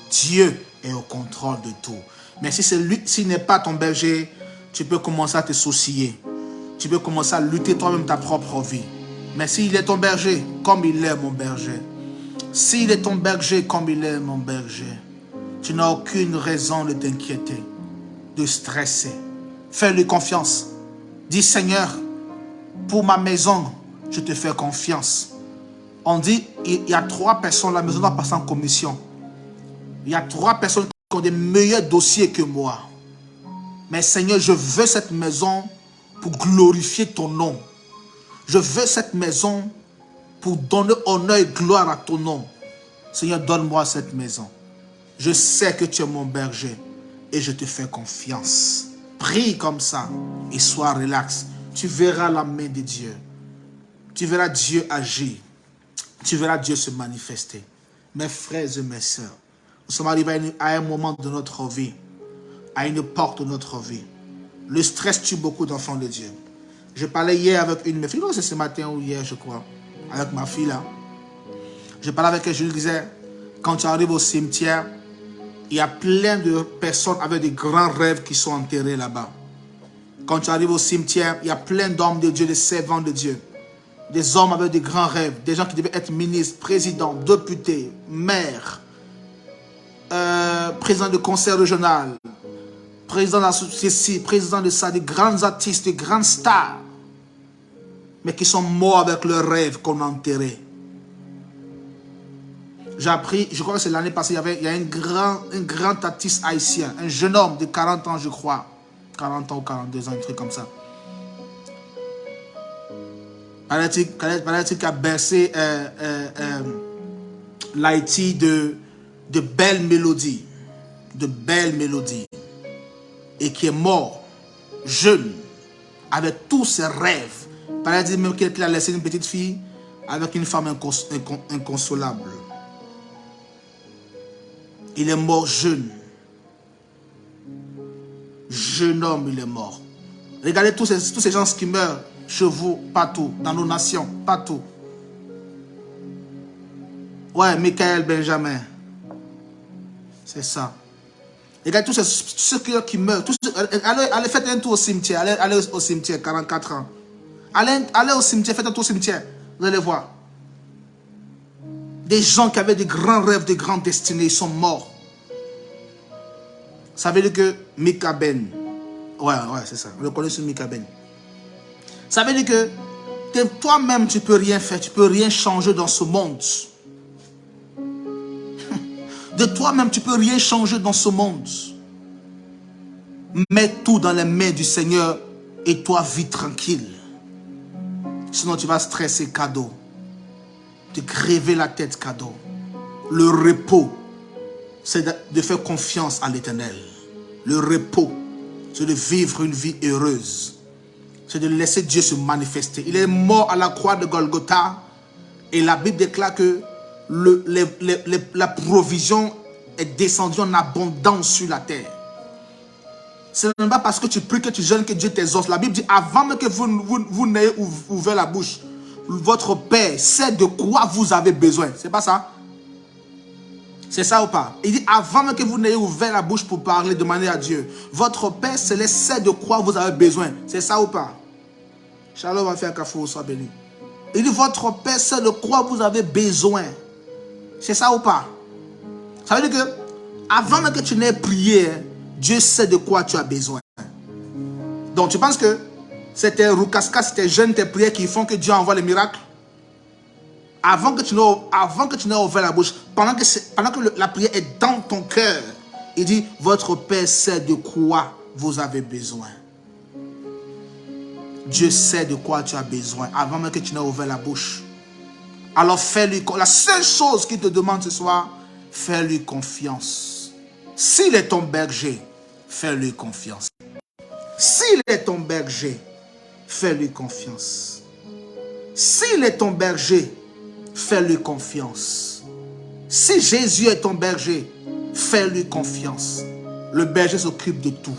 B: Dieu est au contrôle de tout. Mais si c'est lui, s'il n'est pas ton berger, tu peux commencer à te soucier. Tu peux commencer à lutter toi-même ta propre vie. Mais s'il est ton berger, comme il est mon berger, s'il est ton berger comme il est mon berger, tu n'as aucune raison de t'inquiéter, de stresser. Fais-lui confiance. Dis Seigneur, pour ma maison, je te fais confiance. On dit, il y a 3 personnes, la maison doit passer en commission. Il y a 3 personnes qui ont des meilleurs dossiers que moi. Mais Seigneur, je veux cette maison pour glorifier ton nom. Je veux cette maison pour donner honneur et gloire à ton nom. Seigneur, donne-moi cette maison. Je sais que tu es mon berger et je te fais confiance. Prie comme ça et sois relax. Tu verras la main de Dieu. Tu verras Dieu agir. Tu verras Dieu se manifester. Mes frères et mes sœurs, nous sommes arrivés à un moment de notre vie, à une porte de notre vie. Le stress tue beaucoup d'enfants de Dieu. Je parlais hier avec une de mes filles, c'est ce matin ou hier je crois, avec ma fille là. Je parlais avec elle, je lui disais, quand tu arrives au cimetière, il y a plein de personnes avec des grands rêves qui sont enterrés là-bas. Quand tu arrives au cimetière, il y a plein d'hommes de Dieu, des servants de Dieu. Des hommes avec des grands rêves, des gens qui devaient être ministres, présidents, députés, maires, présidents de conseil régional, présidents de la société, présidents de ça, des grands artistes, des grandes stars, mais qui sont morts avec leurs rêves qu'on a enterrés. J'ai appris, je crois que c'est l'année passée, il y a un grand artiste haïtien, un jeune homme de 40 ans, je crois. 40 ans ou 42 ans, un truc comme ça. Paraît-il qu'a bercé l'Haïti de belles mélodies. De belles mélodies. Et qui est mort, jeune, avec tous ses rêves. Paraît-il même qu'il a laissé une petite fille avec une femme inconsolable. Il est mort jeune. Jeune homme, il est mort. Regardez tous ces gens qui meurent chez vous, partout, dans nos nations, partout. Ouais, Michael Benjamin. C'est ça. Regardez tous ceux qui meurent. Allez, faites un tour au cimetière. Allez au cimetière, 44 ans. Allez au cimetière, faites un tour au cimetière. Vous allez voir. Des gens qui avaient des grands rêves, des grandes destinées, ils sont morts. Ça veut dire que Mika Ben. Ouais, c'est ça. On le connaît sur Mika Ben. Ça veut dire que toi-même, tu ne peux rien faire. Tu ne peux rien changer dans ce monde. De toi-même, tu ne peux rien changer dans ce monde. Mets tout dans les mains du Seigneur et toi, vis tranquille. Sinon, tu vas stresser cadeau. Te crever la tête cadeau. Le repos, c'est de faire confiance à l'Éternel. Le repos, c'est de vivre une vie heureuse. C'est de laisser Dieu se manifester. Il est mort à la croix de Golgotha. Et la Bible déclare que la provision est descendue en abondance sur la terre. Ce n'est pas parce que tu pries, que tu jeûnes, que Dieu t'exauce. La Bible dit, avant même que vous n'ayez ouvert la bouche, votre Père sait de quoi vous avez besoin. C'est pas ça? C'est ça ou pas? Il dit, avant même que vous n'ayez ouvert la bouche pour parler, demander à Dieu, votre Père céleste sait de quoi vous avez besoin. C'est ça ou pas? Shalom va faire Kafou, soit béni. Il dit, votre Père sait de quoi vous avez besoin. C'est ça ou pas? Ça veut dire que, avant même que tu n'aies prié, Dieu sait de quoi tu as besoin. Donc, tu penses que C'était Roukaska, c'était jeûne, tes prières qui font que Dieu envoie les miracles. Avant que tu n'aies ouvert la bouche, pendant que la prière est dans ton cœur, il dit, votre Père sait de quoi vous avez besoin. Dieu sait de quoi tu as besoin, avant même que tu n'aies ouvert la bouche. Alors fais-lui, la seule chose qu'il te demande ce soir, fais-lui confiance. S'il est ton berger, fais-lui confiance. S'il est ton berger, fais-lui confiance. S'il est ton berger, fais-lui confiance. Si Jésus est ton berger, fais-lui confiance. Le berger s'occupe de tout.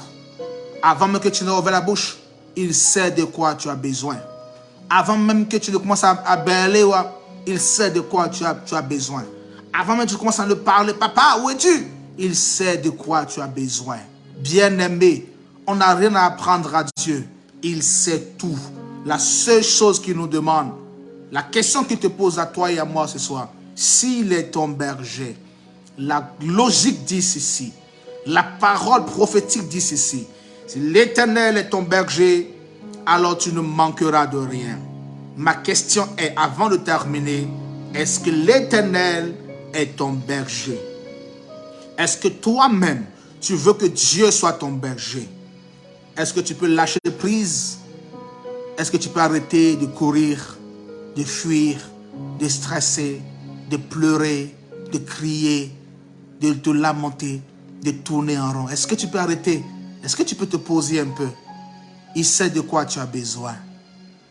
B: Avant même que tu n'aies ouvert la bouche, il sait de quoi tu as besoin. Avant même que tu ne commences à berler, il sait de quoi tu as besoin. Avant même que tu commences à le parler, papa, où es-tu? Il sait de quoi tu as besoin. Bien-aimé, on n'a rien à apprendre à Dieu. Il sait tout. La seule chose qu'il nous demande, la question qu'il te pose à toi et à moi ce soir, s'il est ton berger, la logique dit ceci, la parole prophétique dit ceci, si l'Éternel est ton berger, alors tu ne manqueras de rien. Ma question est, avant de terminer, est-ce que l'Éternel est ton berger? Est-ce que toi-même, tu veux que Dieu soit ton berger? Est-ce que tu peux lâcher prise? Est-ce que tu peux arrêter de courir, de fuir, de stresser, de pleurer, de crier, de te lamenter, de tourner en rond? Est-ce que tu peux arrêter? Est-ce que tu peux te poser un peu? Il sait de quoi tu as besoin.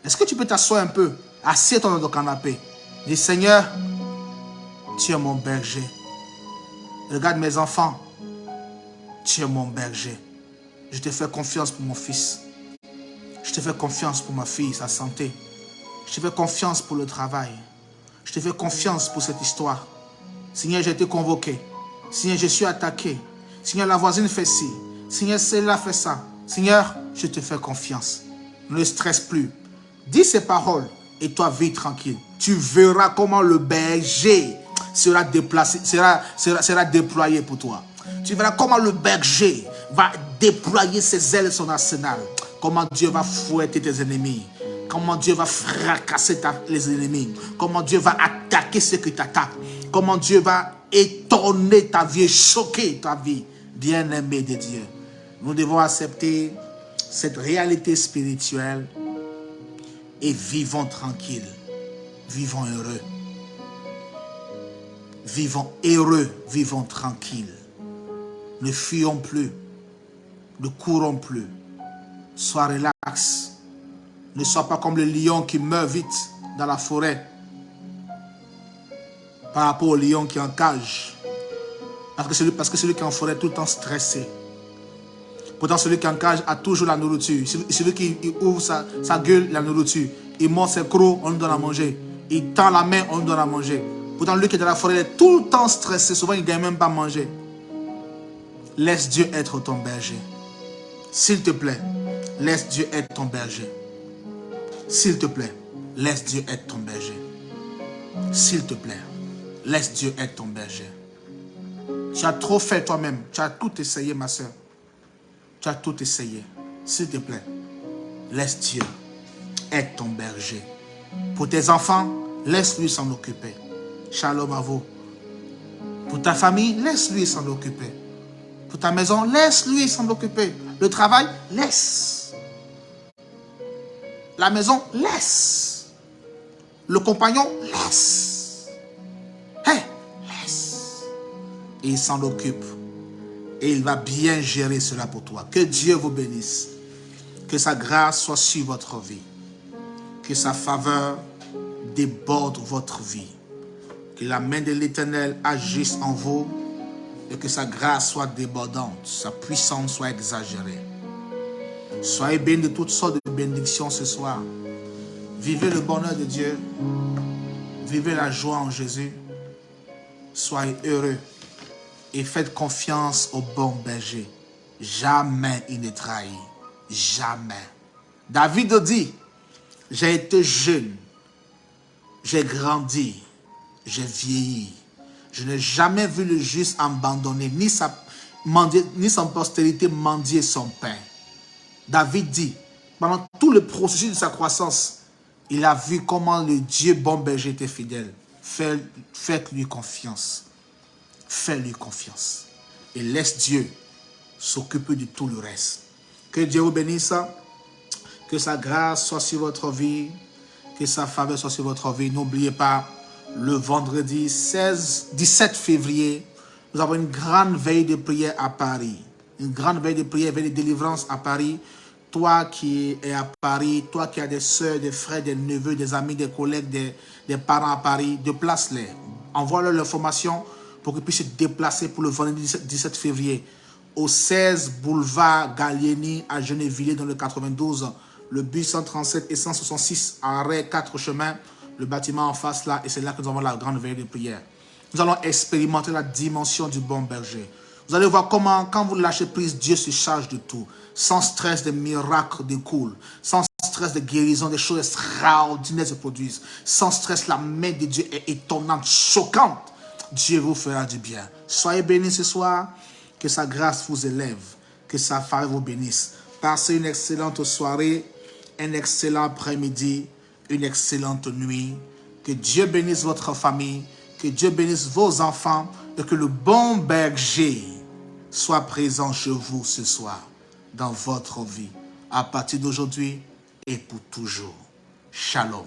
B: Est-ce que tu peux t'asseoir un peu? Assieds-toi dans ton canapé. Dis, Seigneur, tu es mon berger. Regarde mes enfants. Tu es mon berger. Je te fais confiance pour mon fils. Je te fais confiance pour ma fille, sa santé. Je te fais confiance pour le travail. Je te fais confiance pour cette histoire. Seigneur, j'ai été convoqué. Seigneur, je suis attaqué. Seigneur, la voisine fait ci. Seigneur, celle-là fait ça. Seigneur, je te fais confiance. Ne stresse plus. Dis ces paroles et toi, vis tranquille. Tu verras comment le berger sera déplacé, sera déployé pour toi. Tu verras comment le berger va déployer ses ailes et son arsenal. Comment Dieu va fouetter tes ennemis. Comment Dieu va fracasser les ennemis. Comment Dieu va attaquer ceux qui t'attaquent. Comment Dieu va étonner ta vie, choquer ta vie. Bien-aimé de Dieu. Nous devons accepter cette réalité spirituelle et vivons tranquilles. Vivons heureux. Vivons heureux, vivons tranquilles. Ne fuyons plus. Ne courons plus. Sois relax. Ne sois pas comme le lion qui meurt vite dans la forêt par rapport au lion qui est en cage. Parce que celui qui est en forêt est tout le temps stressé. Pourtant, celui qui est en cage a toujours la nourriture. Celui qui ouvre sa gueule, la nourriture. Il mord ses crocs, on lui donne à manger. Il tend la main, on lui donne à manger. Pourtant, lui qui est dans la forêt, il est tout le temps stressé. Souvent, il ne gagne même pas à manger. Laisse Dieu être ton berger. S'il te plaît, laisse Dieu être ton berger. S'il te plaît, laisse Dieu être ton berger. S'il te plaît, laisse Dieu être ton berger. Tu as trop fait toi-même. Tu as tout essayé, ma soeur. Tu as tout essayé. S'il te plaît, laisse Dieu être ton berger. Pour tes enfants, laisse-lui s'en occuper. Shalom à vous. Pour ta famille, laisse-lui s'en occuper. Pour ta maison, laisse-lui s'en occuper. Le travail, laisse. La maison, laisse. Le compagnon, laisse. Hey, laisse. Et il s'en occupe. Et il va bien gérer cela pour toi. Que Dieu vous bénisse. Que sa grâce soit sur votre vie. Que sa faveur déborde votre vie. Que la main de l'Éternel agisse en vous. Et que sa grâce soit débordante. Sa puissance soit exagérée. Soyez bénis de toutes sortes de bénédictions ce soir. Vivez le bonheur de Dieu. Vivez la joie en Jésus. Soyez heureux. Et faites confiance au bon berger. Jamais il ne trahit. Jamais. David dit, j'ai été jeune, j'ai grandi, j'ai vieilli. Je n'ai jamais vu le juste abandonner, ni sa postérité mendier son pain. David dit, pendant tout le processus de sa croissance, il a vu comment le Dieu bon berger était fidèle. Faites-lui confiance. Fais-lui confiance. Et laisse Dieu s'occuper de tout le reste. Que Dieu vous bénisse. Que sa grâce soit sur votre vie. Que sa faveur soit sur votre vie. N'oubliez pas, le vendredi 17 février, nous avons une grande veille de prière à Paris. Une grande veille de prière, veille de délivrance à Paris. Toi qui es à Paris, toi qui as des soeurs, des frères, des neveux, des amis, des collègues, des parents à Paris, déplace-les. Envoie-leur l'information pour qu'ils puissent se déplacer pour le vendredi 17 février au 16 boulevard Gallieni à Gennevilliers dans le 92. Le bus 137 et 166 arrêt 4 chemins. Le bâtiment en face là, et c'est là que nous avons la grande veille de prière. Nous allons expérimenter la dimension du bon berger. Vous allez voir comment, quand vous lâchez prise, Dieu se charge de tout. Sans stress, des miracles découlent. Sans stress, des guérisons, des choses extraordinaires se produisent. Sans stress, la main de Dieu est étonnante, choquante. Dieu vous fera du bien. Soyez bénis ce soir. Que sa grâce vous élève. Que sa faveur vous bénisse. Passez une excellente soirée, un excellent après-midi, une excellente nuit. Que Dieu bénisse votre famille. Que Dieu bénisse vos enfants. Et que le bon berger soit présent chez vous ce soir, dans votre vie, à partir d'aujourd'hui et pour toujours. Shalom.